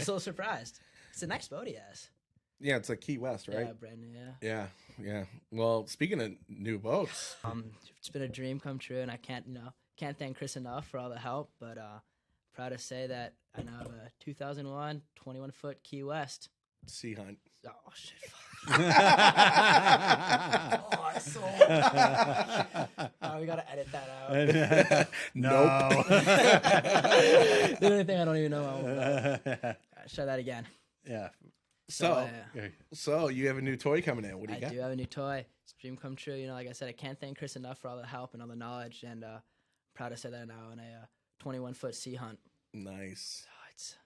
so surprised. It's the next boat he has. Yeah, it's a Key West, right? Yeah, brand new, Yeah. Well, speaking of new boats. It's been a dream come true, and I can't thank Chris enough for all the help, but proud to say that I now have a 2001 21-foot Key West. Sea Hunt. Oh, shit. Oh, I sold. We got to edit that out. Nope. The only thing I don't even know. Try that again. Yeah. So, yeah. so you have a new toy coming in. What do you I got? do have a new toy. It's a dream come true. You know, like I said, I can't thank Chris enough for all the help and all the knowledge. And proud to say that now on a 21-foot sea hunt. Nice. Oh, it's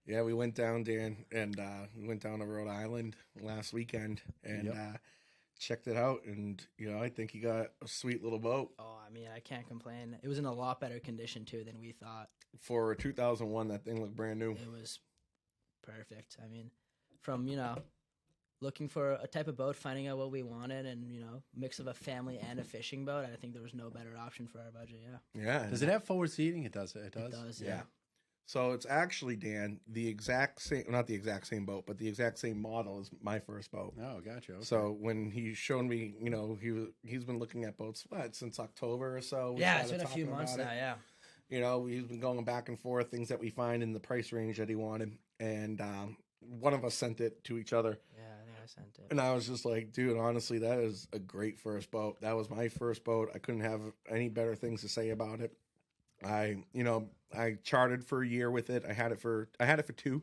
Yeah, we went down, Dan, and we went down to Rhode Island last weekend and checked it out. And, I think you got a sweet little boat. oh, I mean, I can't complain. It was in a lot better condition too than we thought. For 2001, that thing looked brand new. It was perfect. I mean, from looking for a type of boat, finding out what we wanted, and mix of a family and a fishing boat. I think there was no better option for our budget. Yeah. Yeah. Does it have forward seating? It does. It does. It does. Yeah. Yeah. So it's actually, Dan, the exact same, not the exact same boat, but the exact same model as my first boat. Oh, gotcha. Okay. So when he showed me, he's been looking at boats since October or so. We Yeah, it's started been a few talking months about now. it. Yeah. He's been going back and forth, things that we find in the price range that he wanted. And one of us sent it to each other. Yeah, I think I sent it. And I was just like, dude, honestly, that is a great first boat. That was my first boat. I couldn't have any better things to say about it. I chartered for a year with it. I had it for 2,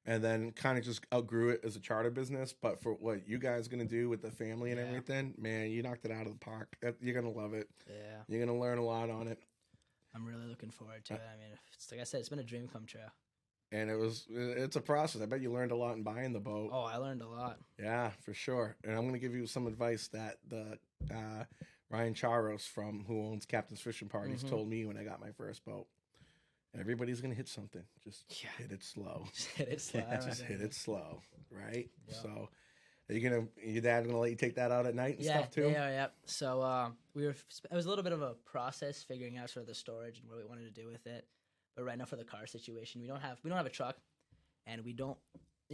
and then kind of just outgrew it as a charter business. But for what you guys gonna do with the family and everything, man, you knocked it out of the park. You're gonna love it. Yeah. You're gonna learn a lot on it. I'm really looking forward to it. I mean, it's like I said, it's been a dream come true. And it's a process. I bet you learned a lot in buying the boat. Oh, I learned a lot. Yeah, for sure. And I'm going to give you some advice that the Ryan Charos who owns Captain's Fishing Parties told me when I got my first boat. Everybody's going to hit something. Just hit it slow. Just hit it slow. Just hit it slow, right? Yeah. So your dad going to let you take that out at night and stuff too? Yeah. So it was a little bit of a process figuring out sort of the storage and what we wanted to do with it. But right now for the car situation, we don't have a truck, and we don't.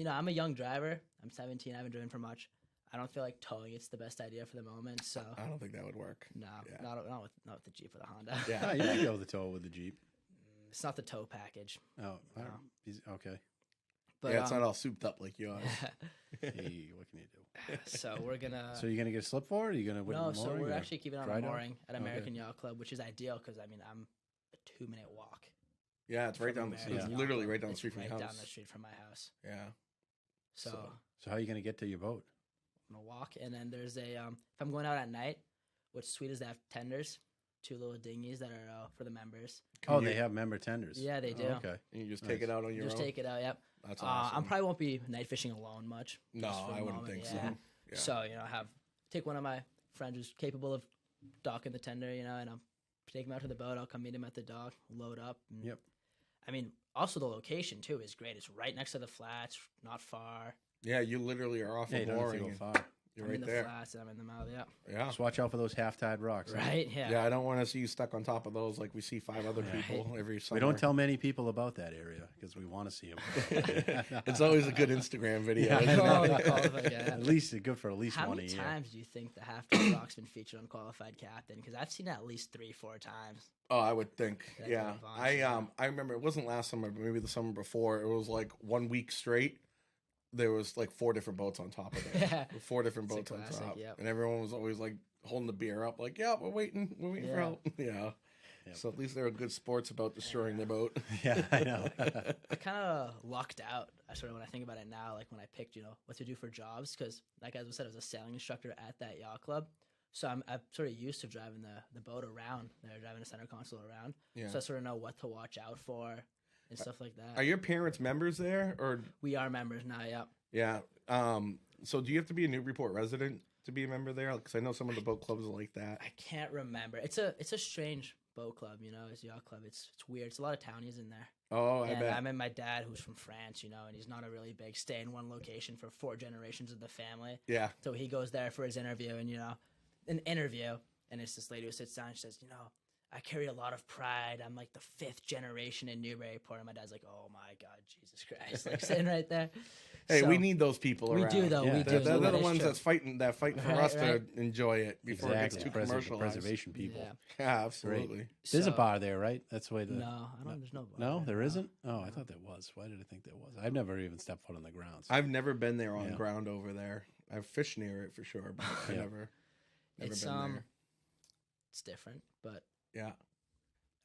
I'm a young driver. I'm 17. I haven't driven for much. I don't feel like towing it's the best idea for the moment. So I don't think that would work. no, Yeah. not with the Jeep or the Honda. Yeah. You can go the tow with the Jeep. It's not the tow package. Oh, okay. But Yeah, it's not all souped up like yours. Hey, what can you do? so we're gonna. So you're gonna get a slip for it? Or are you gonna? No, so we're actually keeping it on dry a dock? mooring at Okay. American Yacht Club, which is ideal because I'm a 2-minute walk. Yeah, it's right down. American It's Yacht literally Club. right down the It's street from your right house. down the street from my house. Yeah. So So how are you gonna get to your boat? I'm gonna walk, and then there's a if I'm going out at night, what's sweet is they have tenders, 2 little dinghies that are for the members. Oh, they have member tenders. Yeah, they do. Oh, okay. And you just take it out on your Just own. take it out. Yep. That's awesome. I probably won't be night fishing alone much. No, just for the I wouldn't moment, think so. yeah. Yeah. So take one of my friends who's capable of docking the tender, and I'll take him out to the boat. I'll come meet him at the dock, load up. And, Yep. I mean, also the location too is great. It's right next to the flats, not far. Yeah, you literally are off Yeah, a you don't have to mooring. go and far. You're I'm right in the there. flats and I'm in the mouth. Yeah. Yeah. Just watch out for those half-tide rocks. huh? Right. Yeah. Yeah, I don't want to see you stuck on top of those like we see 5 other Right. people every summer. We don't tell many people about that area because we want to see them. It's always a good Instagram video. Yeah, I isn't know. it? Oh, the qualified, yeah. At least good for at least How one many a year. times do you think the half tide rock's been featured on Qualified Captain? Because I've seen it at least 3-4 times. Oh, I would think. That's Yeah. a bunch, I remember it wasn't last summer, but maybe the summer before. It was like 1 week straight. There was like 4 different boats on top of it. Yeah. 4 different It's a boats on classic, top. yep. And everyone was always like holding the beer up, like, yeah, we're waiting for Yeah. help. Yeah. Yep. So at least they were good sports about destroying their boat. Yeah, I know. I kind of lucked out. I sort of when I think about it now, like when I picked, what to do for jobs, because like as I said, I was a sailing instructor at that yacht club, so I'm sort of used to driving the boat around. They're driving the center console around, Yeah. so I sort of know what to watch out for and stuff like that. Are your parents members there, or We are members now. Yep. yeah? So do you have to be a Newburyport resident to be a member there? Because I know some of the boat clubs are like that. I can't remember. It's a strange boat club, it's a yacht club. It's weird. It's a lot of townies in there. Oh, I And bet. I met my dad, who's from France, and he's not a really big stay in one location for 4 generations of the family. Yeah. So he goes there for his interview, and and it's this lady who sits down and she says, I carry a lot of pride. I'm like the 5th generation in Newburyport. And my dad's like, oh my God, Jesus Christ. Like sitting right there. Hey, So, we need those people we around. do though. Yeah. We do. They're, So they're that the is ones true. that's fighting for Right, us right. to enjoy it before it gets too commercialized. Preservation people. Yeah. Yeah, absolutely. There's a So- bar there, right? That's the way the. No, I don't. There's no bar. No, there No. isn't. Oh, I thought there was. Why did I think there was? I've never even stepped foot on the grounds. I've never been there on Yeah. ground over there. I've fished near it for sure, but I Yeah. never It's been there. it's different, but Yeah.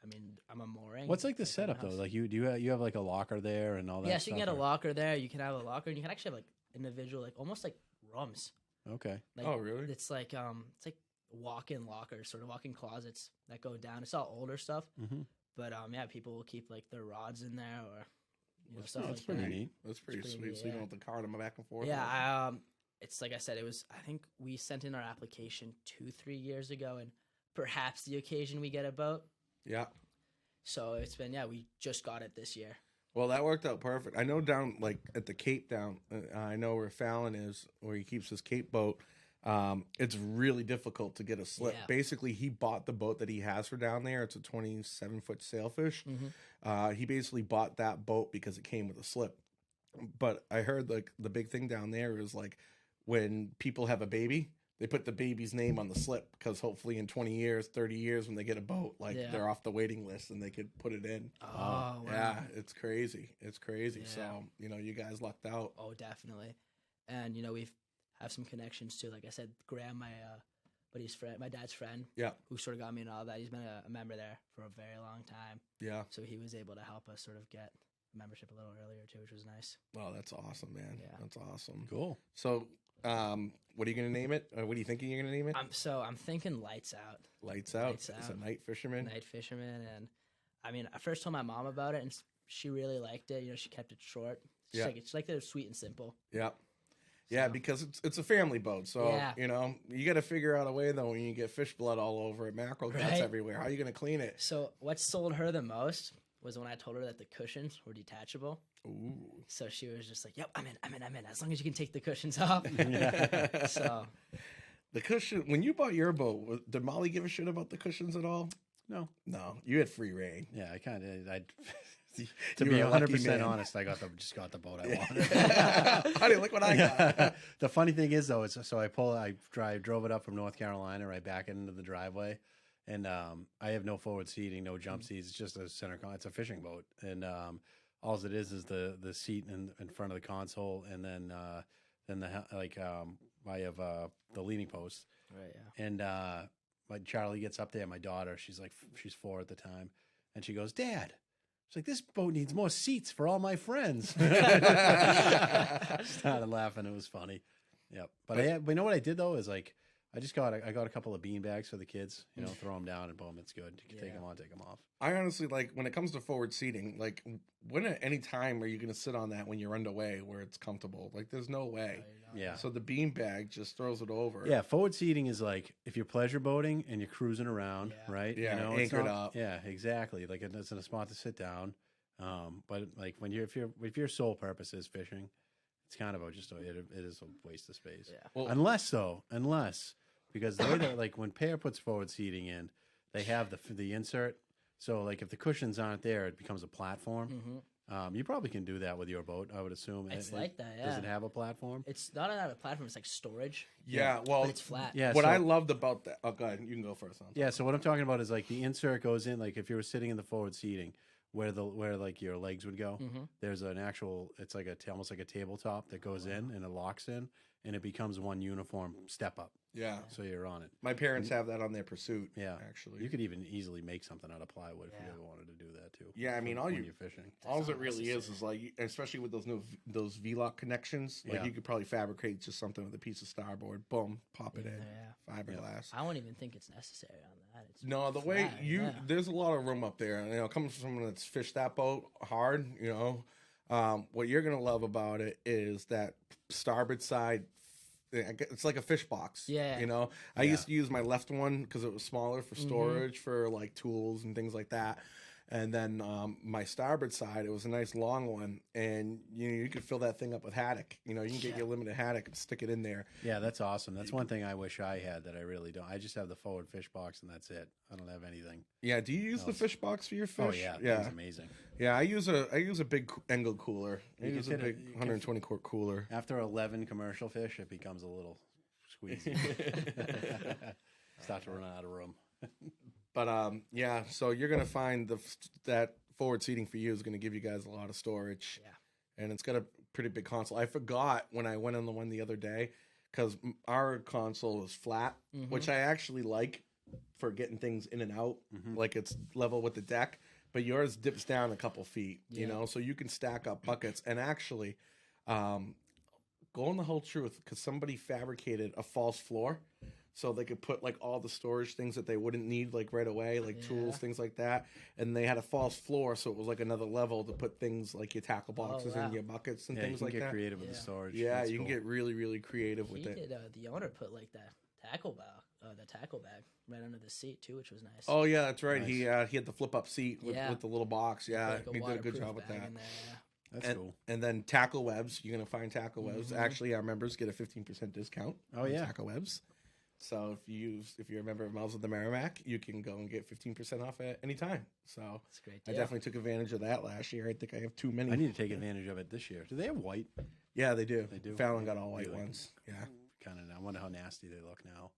I mean, I'm a mooring. What's like the Like setup though? house. Like you have like a locker there and all that. Yeah, so you can stuff, get a or- locker there. You can have a locker, and you can actually have like individual, like almost like rooms. Okay. Like, Oh, really? It's like walk-in lockers, sort of walk-in closets that go down. It's all older stuff, Mm-hmm. but yeah, people will keep like their rods in there or stuff that's like pretty that. neat. That's pretty pretty sweet. neat, So you yeah. don't have to cart them back and forth. Yeah, it's like I said, it was. I think we sent in our application 2-3 years ago, and perhaps the occasion we get a boat. Yeah. So it's been we just got it this year. Well, that worked out perfect. I know down like at the Cape down, I know where Fallon is, where he keeps his Cape boat. It's really difficult to get a slip. Yeah. Basically, he bought the boat that he has for down there. It's a 27-foot sailfish. Mm-hmm. He basically bought that boat because it came with a slip. But I heard like the big thing down there is like when people have a baby, they put the baby's name on the slip because hopefully in 20 years, 30 years, when they get a boat, like they're off the waiting list and they could put it in. Oh, wow. Yeah, it's crazy. It's crazy. Yeah. So, you guys lucked out. Oh, definitely. And we've have some connections too. Like I said, Graham, my dad's friend, Yeah. who sort of got me and all that. He's been a member there for a very long time. Yeah. So he was able to help us sort of get membership a little earlier too, which was nice. Oh, that's awesome, man. Yeah. That's awesome. Cool. So, what are you going to name it? What are you thinking you're going to name it? I'm thinking Lights Out, Lights Out. Lights It's a Out. night fisherman. Night Fisherman. And I mean, I first told my mom about it, and she really liked it. She kept it short. Yeah. It's like they're sweet and simple. Yeah. Yeah, So- because it's a family boat. So, Yeah. you got to figure out a way, though, when you get fish blood all over it, mackerel guts Right. everywhere. How are you going to clean it? So what sold her the most was when I told her that the cushions were detachable. Ooh. So she was just like, "Yep, I'm in. As long as you can take the cushions off." So The cushion, when you bought your boat, did Molly give a shit about the cushions at all? No. No, you had free reign. Yeah, I kind of. To You be were a lucky 100% man. honest, I just got the boat I wanted. Honey, look what I got. The funny thing is, though, I drove it up from North Carolina right back into the driveway, and I have no forward seating, no jump seats. It's just a it's a fishing boat, and all it is the seat in front of the console, and then I have the leaning post, right, yeah. and my Charlie gets up there. My daughter, she's 4 at the time, and she goes, "Dad." It's like, this boat needs more seats for all my friends. Started laughing. It was funny. Yep. But you know what I did though is I got a couple of bean bags for the kids. Throw them down and boom, it's good. You can take them on, take them off. I honestly when it comes to forward seating, when at any time are you going to sit on that when you're underway where it's comfortable? There's no way. Yeah. So the bean bag just throws it over. Yeah. Forward seating is if you're pleasure boating and you're cruising around, Yeah. right? Yeah, it's anchored up. Yeah, exactly. It's in a spot to sit down. But if your sole purpose is fishing, it's kind of it is a waste of space. Yeah. Well, Unless because the way that when Pear puts forward seating in, they have the insert. So if the cushions aren't there, it becomes a platform. Mm-hmm. You probably can do that with your boat, I would assume. It's like that, yeah. Does it have a platform? It's not a platform. It's like storage. yeah. Well, But it's flat. Yeah. what so, I loved about that. Oh, go ahead. You can go first. Yeah. So what I'm talking about is the insert goes in. If you were sitting in the forward seating, where your legs would go, Mm-hmm. there's an actual. It's almost like a tabletop that goes in and it locks in, and it becomes one uniform step up. Yeah. So you're on it. My parents have that on their Pursuit. Yeah. Actually. You could even easily make something out of plywood if you Yeah. ever wanted to do that too. Yeah, I mean, when you're fishing. all That's it really is unnecessary. especially with those V-lock connections, Yeah. you could probably fabricate just something with a piece of starboard, boom, pop it in, Yeah. fiberglass. I don't even think it's necessary on that. It's No, the way flat, there's a lot of room up there. Coming from someone that's fished that boat hard, what you're gonna love about it is that starboard side. It's like a fish box. Yeah. I used to use my left one because it was smaller for storage for tools and things like that. And then my starboard side, it was a nice long one, and you could fill that thing up with haddock. You can get your limited haddock and stick it in there. Yeah, that's awesome. That's one thing I wish I had that I really don't. I just have the forward fish box and that's it. I don't have anything. Yeah, do you use the fish box for your fish? Oh yeah, yeah, that's amazing. yeah. I use a big Engel cooler. I You use a can fit big it- you can 120 quart cooler. After 11 commercial fish, it becomes a little squeezy. Start to run out of room. But yeah. So you're gonna find that forward seating for you is gonna give you guys a lot of storage. Yeah. And it's got a pretty big console. I forgot when I went on the one the other day because our console is flat, Mhm. which I actually like for getting things in and out. Mhm. Like it's level with the deck, but yours dips down a couple feet, Yeah. so you can stack up buckets. And actually, going the whole truth, because somebody fabricated a false floor so they could put like all the storage things that they wouldn't need like right away, like tools, things like that. And they had a false floor, so it was like another level to put things like your tackle boxes and your buckets and things you like can get that. creative with the storage. Yeah, That's you cool. can get really, really creative with it. The owner put like that tackle bag right under the seat too, which was nice. Oh yeah, that's right. Nice. He had the flip up seat with the little box. Yeah, Like he did a good job with that. That's cool. And then tackle webs, you're gonna find tackle webs. Actually, our members get a 15% discount. Oh yeah, tackle webs. So if you're a member of Miles of the Merrimack, you can go and get 15% off at any time. So that's great. I definitely took advantage of that last year. I think I have too many. I need to take advantage of it this year. Do they have white? Yeah, they do. They do. Fallon got all white ones. Yeah. Kind of. I wonder how nasty they look now.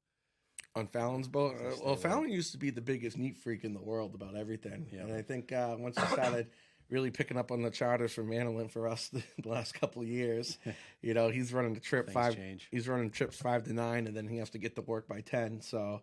On Fallon's boat, well, Fallon used to be the biggest neat freak in the world about everything. Yeah. And I think once he started really picking up on the charters for Manilyn for us the last couple of years, he's running the trip he's running trips 5 to 9, and then he has to get to work by 10. So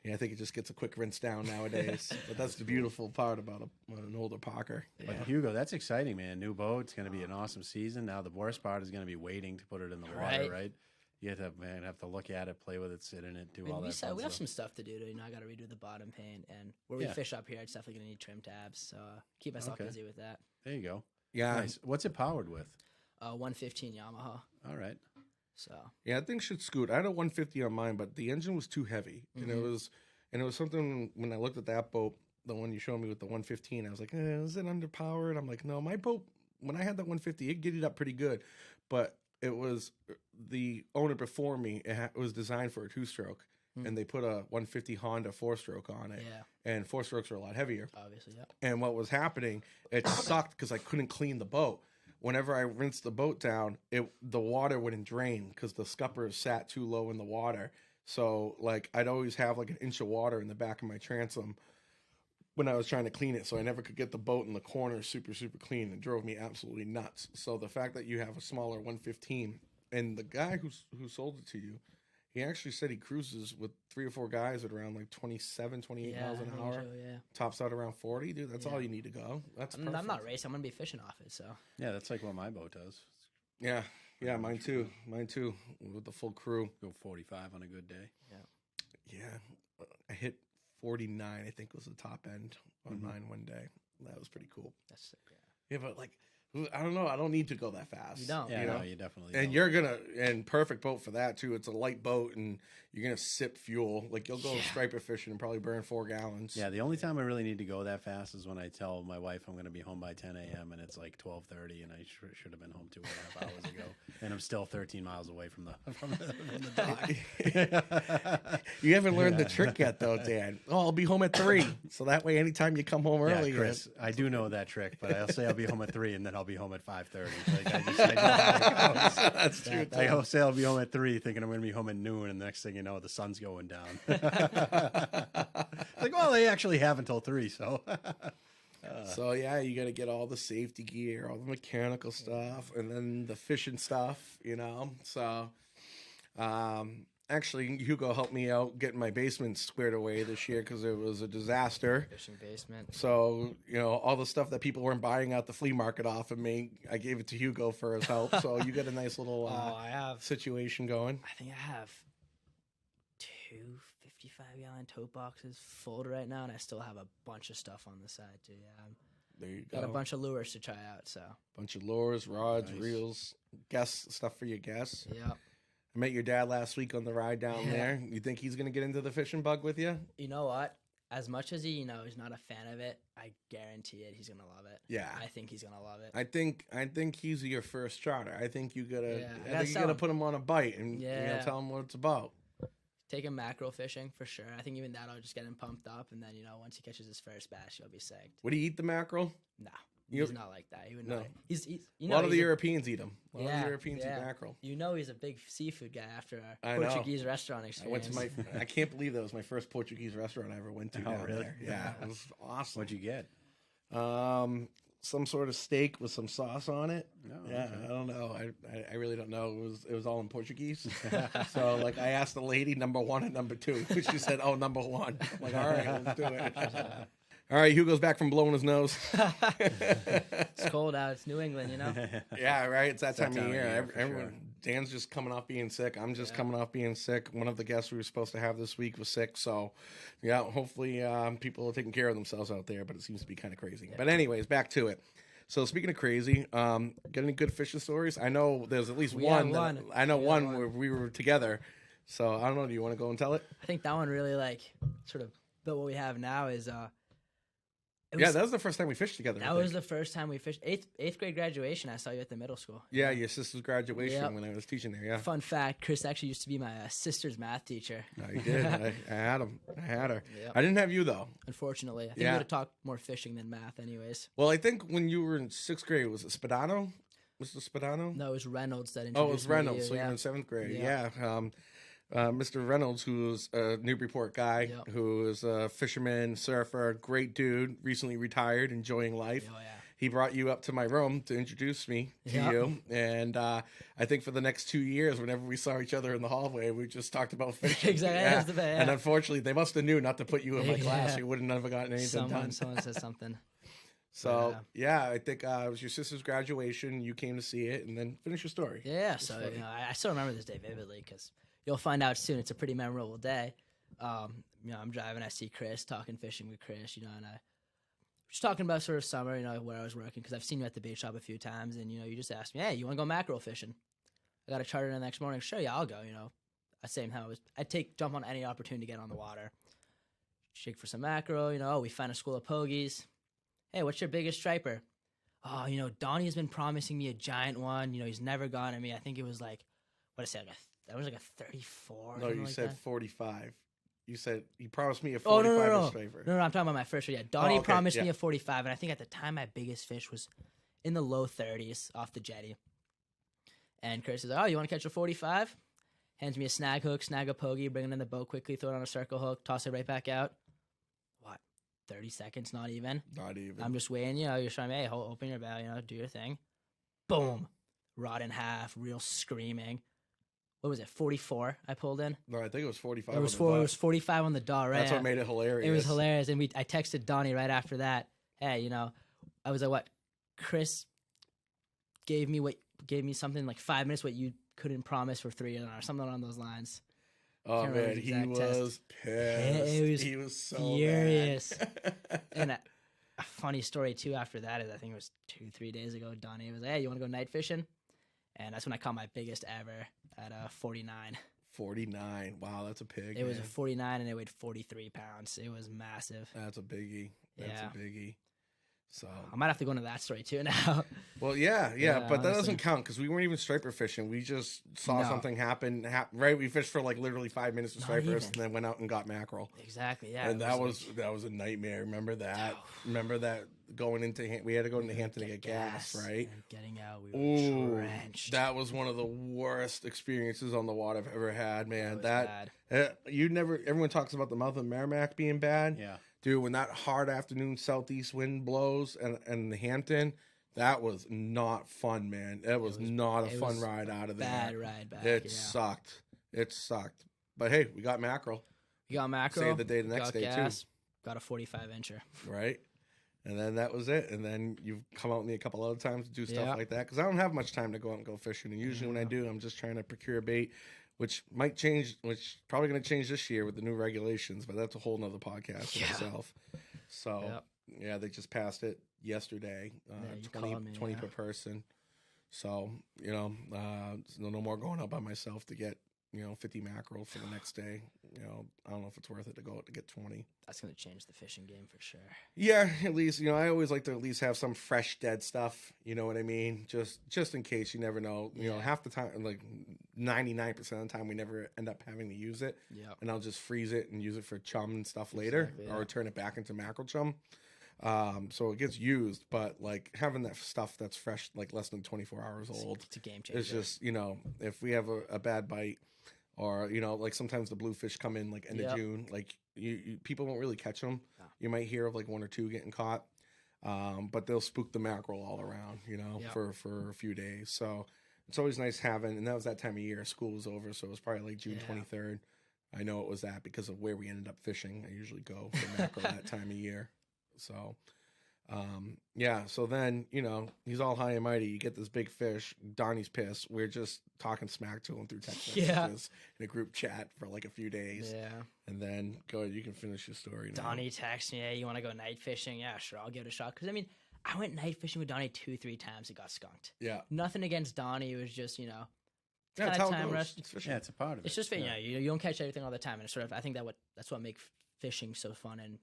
I think it just gets a quick rinse down nowadays. But that's the beautiful part about an older Parker. But Hugo, that's exciting, man. New boat. It's going to be an awesome season. Now the worst part is going to be waiting to put it in the water, right? You have to look at it, play with it, sit in it, do all that. We have some stuff to do. I got to redo the bottom paint, and where we fish up here, it's definitely going to need trim tabs. So keep myself busy with that. There you go. Yeah. Nice. What's it powered with? 115 Yamaha. All right. So yeah, I think should scoot. I had a 150 on mine, but the engine was too heavy, and it was something when I looked at that boat, the one you showed me with the 115. I was like, is it underpowered? I'm like, no, my boat when I had that 150, it giddied up pretty good, but it was the owner before me. It was designed for a 2-stroke, and they put a 150 Honda 4-stroke on it. Yeah. And 4-strokes are a lot heavier. Obviously, yeah. And what was happening, it sucked because I couldn't clean the boat. Whenever I rinsed the boat down, the water wouldn't drain because the scuppers sat too low in the water. So, like, I'd always have like an inch of water in the back of my transom when I was trying to clean it. So I never could get the boat in the corner super, super clean. It drove me absolutely nuts. So the fact that you have a smaller 115, and the guy who sold it to you, he actually said he cruises with 3 or 4 guys at around like 27, 28 miles an hour. Tops out around 40, dude. That's all you need to go. That's perfect. I'm not racing. I'm going to be fishing off it. So yeah, that's like what my boat does. Yeah. Yeah, mine too. With the full crew. Go 45 on a good day. Yeah. I hit 49, I think was the top end on mine one day. That was pretty cool. That's sick, yeah, but like, I don't know. I don't need to go that fast. You don't. Yeah, no, you definitely and don't. And perfect boat for that too. It's a light boat and you're going to sip fuel. Like you'll go striper fishing and probably burn 4 gallons. Yeah, the only time I really need to go that fast is when I tell my wife I'm going to be home by 10 a.m. and it's like 12:30 and I should have been home 2.5 hours ago. And I'm still 13 miles away from the dock. You haven't learned the trick yet though, Dan. Oh, I'll be home at 3. So that way anytime you come home early. Yeah, Chris, I do know that trick, but I'll say I'll be home at 3 and then I'll be home at 5:30. Like I know how it goes. That's true. I say I'll be home at 3 thinking I'm going to be home at noon, and the next thing you know, the sun's going down. Like, well, they actually have until 3, so. So yeah, you got to get all the safety gear, all the mechanical stuff, and then the fishing stuff, So, actually, Hugo helped me out getting my basement squared away this year because it was a disaster. Fishing basement. So, all the stuff that people weren't buying out the flea market off of me, I gave it to Hugo for his help. So you got a nice little I have situation going. I think I have 2 55-gallon tote boxes full right now, and I still have a bunch of stuff on the side too. Yeah, there you go. Got a bunch of lures to try out. So bunch of lures, rods, reels, stuff for your guests. Yeah. I met your dad last week on the ride down there. You think he's going to get into the fishing bug with you? You know what? As much as he, he's not a fan of it, I guarantee it. He's going to love it. Yeah. I think he's going to love it. I think he's your first charter. I think you gotta put him on a bite and tell him what it's about. Take him mackerel fishing for sure. I think even that'll just get him pumped up, and then once he catches his first bass, he'll be psyched. Would he eat the mackerel? No. He's not like that. He would not. He's a lot of the Europeans eat them. A lot of the Europeans eat mackerel. He's a big seafood guy after our Portuguese restaurant experience. I can't believe that was my first Portuguese restaurant I ever went to. Down really? There. Yeah, it was awesome. What'd you get? Some sort of steak with some sauce on it. Oh, yeah, okay. I don't know. I really don't know. It was all in Portuguese. So like I asked the lady number 1 and number 2. She said, "Oh, number 1." I'm like, all right, let's do it. All right, Hugo's back from blowing his nose. It's cold out. It's New England, Yeah, right. It's that time of year. Everyone, Dan's just coming off being sick. I'm just coming off being sick. One of the guests we were supposed to have this week was sick. So, yeah, hopefully people are taking care of themselves out there, but it seems to be kind of crazy. But anyways, back to it. So speaking of crazy, got any good fishing stories? I know there's at least one. I know one where we were together. So I don't know. Do you want to go and tell it? I think that one really like sort of built what we have now. Is that was the first time we fished together. That was the first time we fished. Eighth grade graduation. I saw you at the middle school. Yeah, your sister's graduation when I was teaching there. Yeah. Fun fact: Chris actually used to be my sister's math teacher. No, you did. I had him. I had her. Yep. I didn't have you though. Unfortunately, I think we would have talked more fishing than math, anyways. Well, I think when you were in 6th grade, was it Spadano? Mr. Spadano? No, it was Reynolds that introduced me. Oh, it was Reynolds. You, so you were in 7th grade. Yeah. Mr. Reynolds, who's a Newburyport guy, who is a fisherman, surfer, great dude, recently retired, enjoying life. Oh, yeah. He brought you up to my room to introduce me to you. And I think for the next 2 years, whenever we saw each other in the hallway, we just talked about fishing. Exactly. Yeah. And unfortunately, they must have knew not to put you in my class. You would have never gotten anything done. Someone said something. So, I think it was your sister's graduation. You came to see it and then finish your story. Yeah, so I still remember this day vividly because you'll find out soon. It's a pretty memorable day. I'm driving. I see Chris talking fishing with Chris, and I just talking about sort of summer, where I was working because I've seen you at the bait shop a few times, and you just asked me, hey, you want to go mackerel fishing? I got a charter the next morning. Sure, yeah, I'll go. At same time, I'd jump on any opportunity to get on the water. Shake for some mackerel. We found a school of pogies. Hey, what's your biggest striper? Oh, Donnie has been promising me a giant one. He's never gone at me. I think it was like, what I said, that was like a 34. No, you said 45. You said he promised me a 45 striper. No, I'm talking about my first one. Yeah, Donnie promised me a 45, and I think at the time my biggest fish was in the low 30s off the jetty. And Chris is like, oh, you want to catch a 45? Hands me a snag hook, snag a pogie, bring it in the boat quickly, throw it on a circle hook, toss it right back out. What, 30 seconds? Not even. I'm just waiting, you're showing me, hey, open your bow, do your thing. Boom. Rod in half, real screaming. What was it, 44 I pulled in? No, I think it was 45. It was 45 on the dot, right? That's what made it hilarious. It was hilarious. And I texted Donnie right after that. Hey, I was like, what? Chris gave me something like 5 minutes what you couldn't promise for 3 or something along those lines. Oh, man, he was pissed. He was so furious. And a funny story, too, after that is I think it was 2-3 days ago, Donnie was like, hey, you want to go night fishing? And that's when I caught my biggest ever at 49. 49. Wow, that's a pig. It was a 49 and it weighed 43 pounds. It was massive. That's a biggie. That's a biggie. So I might have to go into that story too now. Well, yeah, but that doesn't count because we weren't even striper fishing. We just saw something happen. Right, we fished for like literally 5 minutes with stripers, and then went out and got mackerel. Exactly. Yeah. And that was a nightmare. Remember that? Remember that going into we had to go into Hampton to get gas, right? And getting out, we were drenched. That was one of the worst experiences on the water I've ever had, man. Bad. Everyone talks about the mouth of Merrimack being bad. Yeah. Dude, when that hard afternoon southeast wind blows and the Hampton, that was not fun, man. It was not a fun ride out of there. Bad ride back. It sucked. It sucked. But hey, we got mackerel. You got mackerel. Saved the day the next day gas, too. Got a 45-incher. Right. And then that was it. And then you've come out with me a couple other times to do stuff like that because I don't have much time to go out and go fishing. And usually when I do, I'm just trying to procure bait, which might change, which probably going to change this year with the new regulations, but that's a whole nother podcast in itself. So, they just passed it yesterday, 20 per person. So, no more going out by myself to get, 50 mackerel for the next day. I don't know if it's worth it to go out to get 20. That's going to change the fishing game for sure. Yeah, at least, I always like to at least have some fresh dead stuff. You know what I mean? Just in case, you never know. Half the time, like 99% of the time, we never end up having to use it. Yeah. And I'll just freeze it and use it for chum and stuff later, or turn it back into mackerel chum. So it gets used, but like having that stuff that's fresh, like less than 24 hours old, it's a game changer. It's just, if we have a bad bite, or like sometimes the bluefish come in like end of June, like you people won't really catch them. No. You might hear of like 1 or 2 getting caught, but they'll spook the mackerel all around, for a few days. So it's always nice having, and that was that time of year. School was over, so it was probably like June 23rd. I know it was that because of where we ended up fishing. I usually go for mackerel that time of year. So, Yeah, so then, he's all high and mighty. You get this big fish. Donnie's pissed. We're just talking smack to him through text Yeah. messages in a group chat for like a few days. Yeah. And then, go ahead, you can finish your story now. Donnie texts me, hey, you want to go night fishing? Yeah, sure, I'll give it a shot. Because, I mean, I went night fishing with Donnie 2-3 times. It got skunked. Yeah. Nothing against Donnie. It was just, Yeah, kind that's of how it time goes. rush. It's fishing. Yeah, it's a part of it. It's just, yeah. you don't catch everything all the time. And it's sort of, I think that's what makes fishing so fun and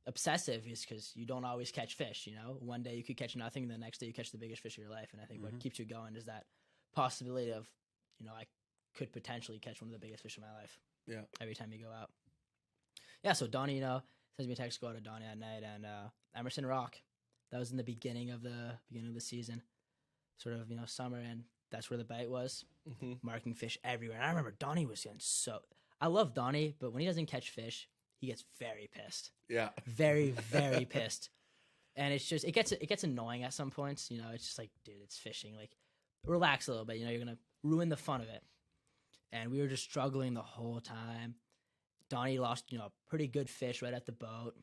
obsessive is because you don't always catch fish. One day you could catch nothing, and the next day you catch the biggest fish of your life. And I think what keeps you going is that possibility of I could potentially catch one of the biggest fish of my life. Yeah. Every time you go out. Yeah. So Donnie, sends me a text, go out to Donnie at night, and Emerson Rock. That was in the beginning of the season, sort of summer, and that's where the bite was. Marking fish everywhere. And I remember Donnie was getting so. I love Donnie, but when he doesn't catch fish, he gets very pissed. Yeah. Very, very pissed. And it's just, it gets annoying at some points. It's just like, dude, it's fishing. Like, relax a little bit. You're going to ruin the fun of it. And we were just struggling the whole time. Donnie lost, a pretty good fish right at the boat.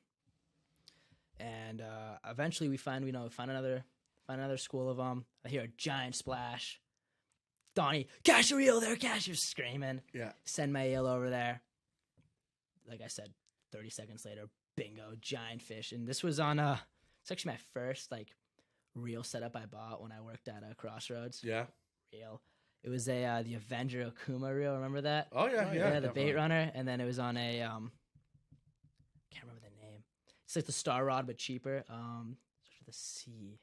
And eventually we find another school of them. I hear a giant splash. Donnie, catch a reel there, catch! You're screaming. Yeah. Send my eel over there. Like I said, 30 seconds later, bingo, giant fish. And this was on it's actually my first reel setup I bought when I worked at Crossroads. Yeah. Reel. It was the Avenger Okuma reel. Remember that? Oh yeah, yeah. The bait runner, and then it was on a can't remember the name. It's like the Star Rod but cheaper. Starts with a C.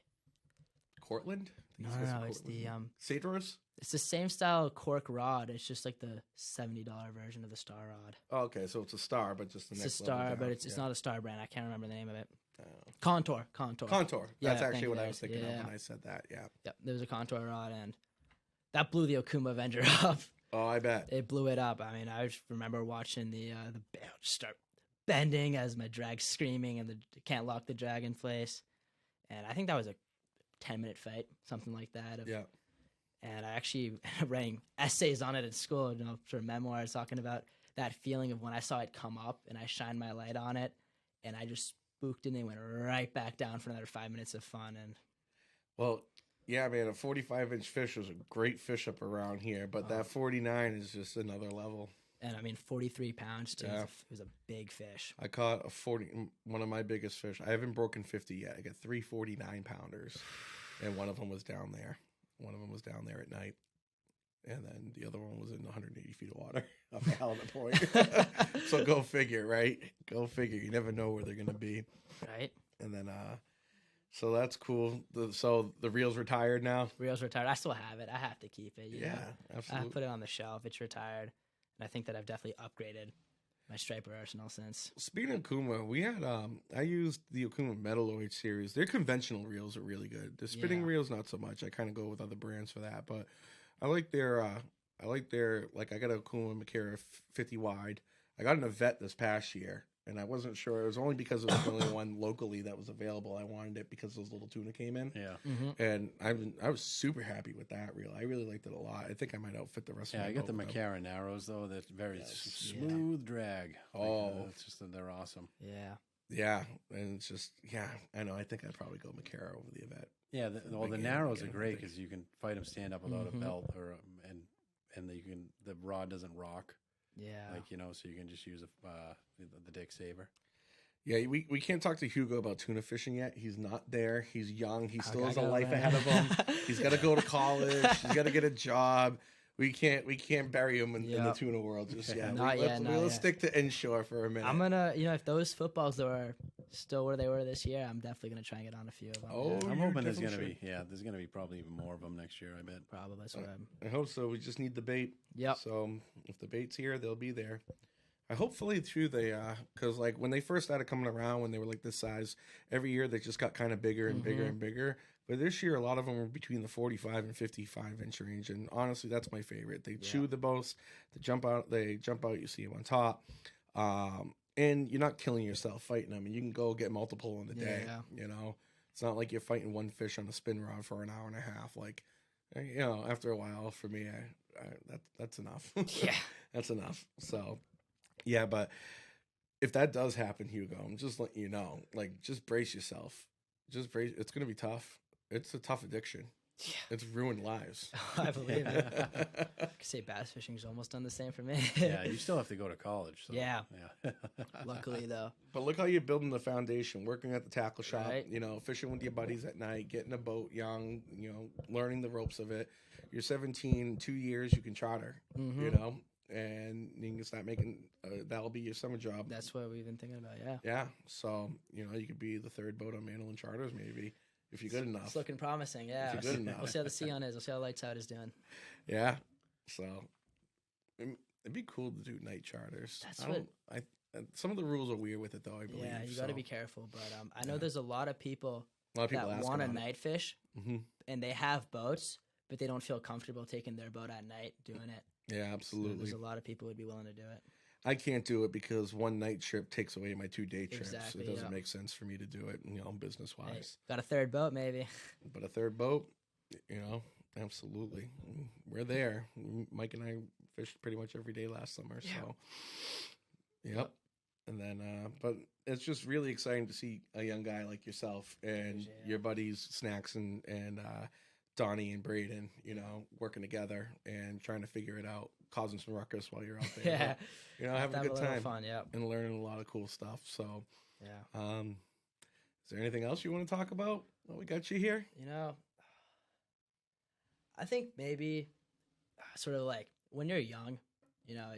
Cortland? No, it's the Cedros? It's the same style cork rod. It's just like the $70 version of the Star Rod. Oh, okay, so it's a Star, but just the It's next a Star, level but down. it's not a Star brand. I can't remember the name of it. Oh. Contour. Contour. Yeah, That's thank actually you, what I guys. was thinking Yeah. of when I said that. Yeah. Yep, there was a Contour rod, and that blew the Okuma Avenger up. Oh, I bet. It blew it up. I mean, I just remember watching the bail just start bending as my drag's screaming, and can't lock the drag in place. And I think that was a 10-minute fight, something like that. Yeah. And I actually ended up writing essays on it at school, sort of memoirs talking about that feeling of when I saw it come up and I shined my light on it, and I just spooked it and it went right back down for another 5 minutes of fun. And Well, yeah, man, a 45-inch fish was a great fish up around here, but that 49 is just another level. And I mean, 43 pounds too. Yeah. It was a big fish. I caught one of my biggest fish. I haven't broken 50 yet. I got 3 49-pounders, and one of them was down there. One of them was down there at night, and then the other one was in 180 feet of water off the halibut point. So go figure, right? Go figure. You never know where they're going to be. Right? And then, so that's cool. So the reel's retired now? Reel's retired. I still have it. I have to keep it. Yeah, I absolutely. put it on the shelf. It's retired. And I think that I've definitely upgraded my striper arsenal since. Speaking of Okuma, we had I used the Okuma Metalloid series. Their conventional reels are really good. The spinning reels not so much. I kind of go with other brands for that, but I like their I got a Okuma Makera 50 wide. I got an Yvette this past year, and I wasn't sure. It was only because it was the only one locally that was available. I wanted it because those little tuna came in. Yeah. Mm-hmm. And I was super happy with that reel. I really liked it a lot. I think I might outfit the rest of Yeah, my I got the boat with them. Makara Narrows, though. That's very Yes. smooth drag. It's just they're awesome. Yeah. Yeah, and it's just, I know. I think I'd probably go Makara over the Yvette. Yeah, the Big Narrows game, are I great think. because you can fight them stand up without a belt, or and the rod doesn't rock, Yeah. so you can just use the Dick Saver. Yeah, we can't talk to Hugo about tuna fishing yet. He's not there. He's young. He still has a gotta life learn. ahead of him. He's got to go to college. He's got to get a job. We can't bury him in the Yep. tuna world just yet. Not yet, not Let's yet. stick to inshore for a minute. I'm gonna, if those footballs are still where they were this year, I'm definitely gonna try and get on a few of them. Oh, I'm you're hoping there's definitely gonna be probably even more of them next year. I bet. probably. That's what I'm. I hope so. We just need the bait. Yep. So if the bait's here, they'll be there. I hopefully too because like when they first started coming around, when they were like this size, every year they just got kind of bigger and bigger and bigger. But this year, a lot of them were between the 45 and 55 inch range, and honestly, that's my favorite. They chew the most. They jump out. You see them on top, and you're not killing yourself fighting them. And you can go get multiple in the day. Yeah. It's not like you're fighting one fish on a spin rod for an hour and a half. Like, after a while, for me, that's enough. Yeah. That's enough. So, yeah, but if that does happen, Hugo, I'm just letting you know, like, just brace yourself. it's going to be tough. It's a tough addiction. Yeah. It's ruined lives. I believe it. I could say bass fishing's almost done the same for me. Yeah, you still have to go to college. So, Yeah. yeah. Luckily, though. But look how you're building the foundation, working at the tackle shop, Right. you know, fishing with your buddies at night, getting a boat young, you know, learning the ropes of it. You're 17, 2 years, you can charter, you know, and you can start making, that'll be your summer job. That's what we've been thinking about, yeah. Yeah. So, you know, you could be the third boat on Mandolin Charters maybe, if you're good enough. It's looking promising, yeah. If you're good enough. We'll see how the sea on is. We'll see how Lights Out is doing. Yeah. So it'd be cool to do night charters. Some of the rules are weird with it though, I believe. Yeah, you got to be careful. But I know there's a lot of people, that that want to night fish, Mm-hmm. and they have boats, but they don't feel comfortable taking their boat at night doing it. Yeah, So absolutely. there's a lot of people who would be willing to do it. I can't do it because one night trip takes away my 2-day trips. Exactly, It doesn't yeah. make sense for me to do it, you know, business Hey, wise. got a third boat, maybe. But a third boat, you know, absolutely. We're there. Mike and I fished pretty much every day last summer. Yeah. So, yep. And then, but it's just really exciting to see a young guy like yourself and Appreciate it. your buddies, Snacks and Donnie and Braden, you know, working together and trying to figure it out, causing some ruckus while you're out there. Yeah. But, you know, having a good little time fun, yeah. and learning a lot of cool stuff. So, Yeah. is there anything else you want to talk about? Well, we got you here. You know, I think maybe sort of like when you're young, you know,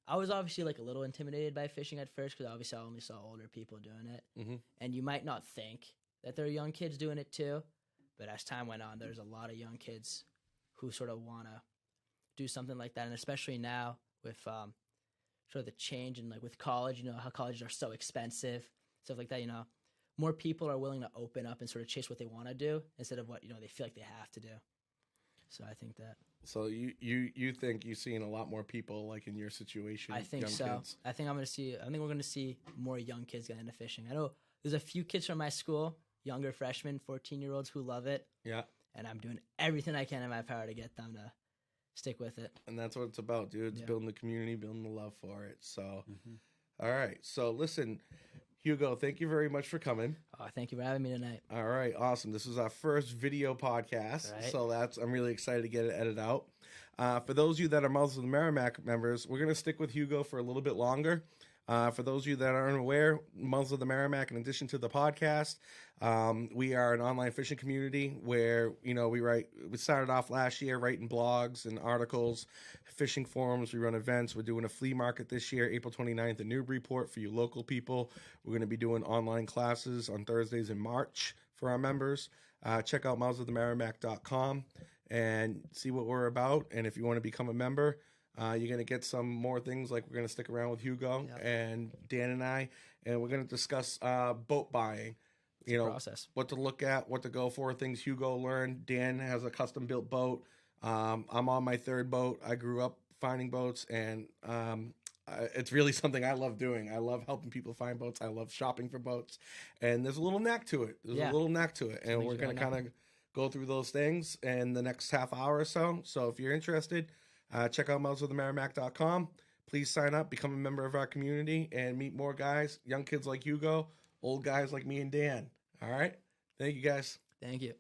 I was obviously like a little intimidated by fishing at first because obviously I only saw older people doing it. Mm-hmm. And you might not think that there are young kids doing it too. But as time went on, there's a lot of young kids who sort of want to do something like that. And especially now with sort of the change and like with college, you know, how colleges are so expensive, stuff like that, you know, more people are willing to open up and sort of chase what they want to do instead of what, you know, they feel like they have to do. So I think that. So you think you're seeing a lot more people like in your situation? I think young so. Kids? I think we're going to see more young kids get into fishing. I know there's a few kids from my school, younger freshmen, 14-year-olds who love it. Yeah. And I'm doing everything I can in my power to get them to stick with it. And that's what it's about, dude. It's Yeah. building the community, building the love for it. So, all right. So listen, Hugo, thank you very much for coming. Oh, thank you for having me tonight. All right, awesome. This is our first video podcast, Right. so I'm really excited to get it edited out. For those of you that are Mouths of the Merrimack members, we're going to stick with Hugo for a little bit longer. For those of you that aren't aware, Mouths of the Merrimack, in addition to the podcast, we are an online fishing community where, you know, we started off last year writing blogs and articles, fishing forums, we run events. We're doing a flea market this year, April 29th in Newburyport for you local people. We're going to be doing online classes on Thursdays in March for our members. Check out mouthsofthemerrimack.com and see what we're about. And if you want to become a member, you're going to get some more things, like we're going to stick around with Hugo and Dan and I, and we're going to discuss boat buying. You know, process. what to look at, what to go for, things Hugo learned. Dan has a custom built boat. I'm on my third boat. I grew up finding boats, and it's really something I love doing. I love helping people find boats. I love shopping for boats, and there's a little knack to it. And we're going to kind of go through those things in the next half hour or so. So if you're interested, check out mouthsofthemerrimack.com. Please sign up, become a member of our community, and meet more guys, young kids like Hugo, old guys like me and Dan. All right? Thank you, guys. Thank you.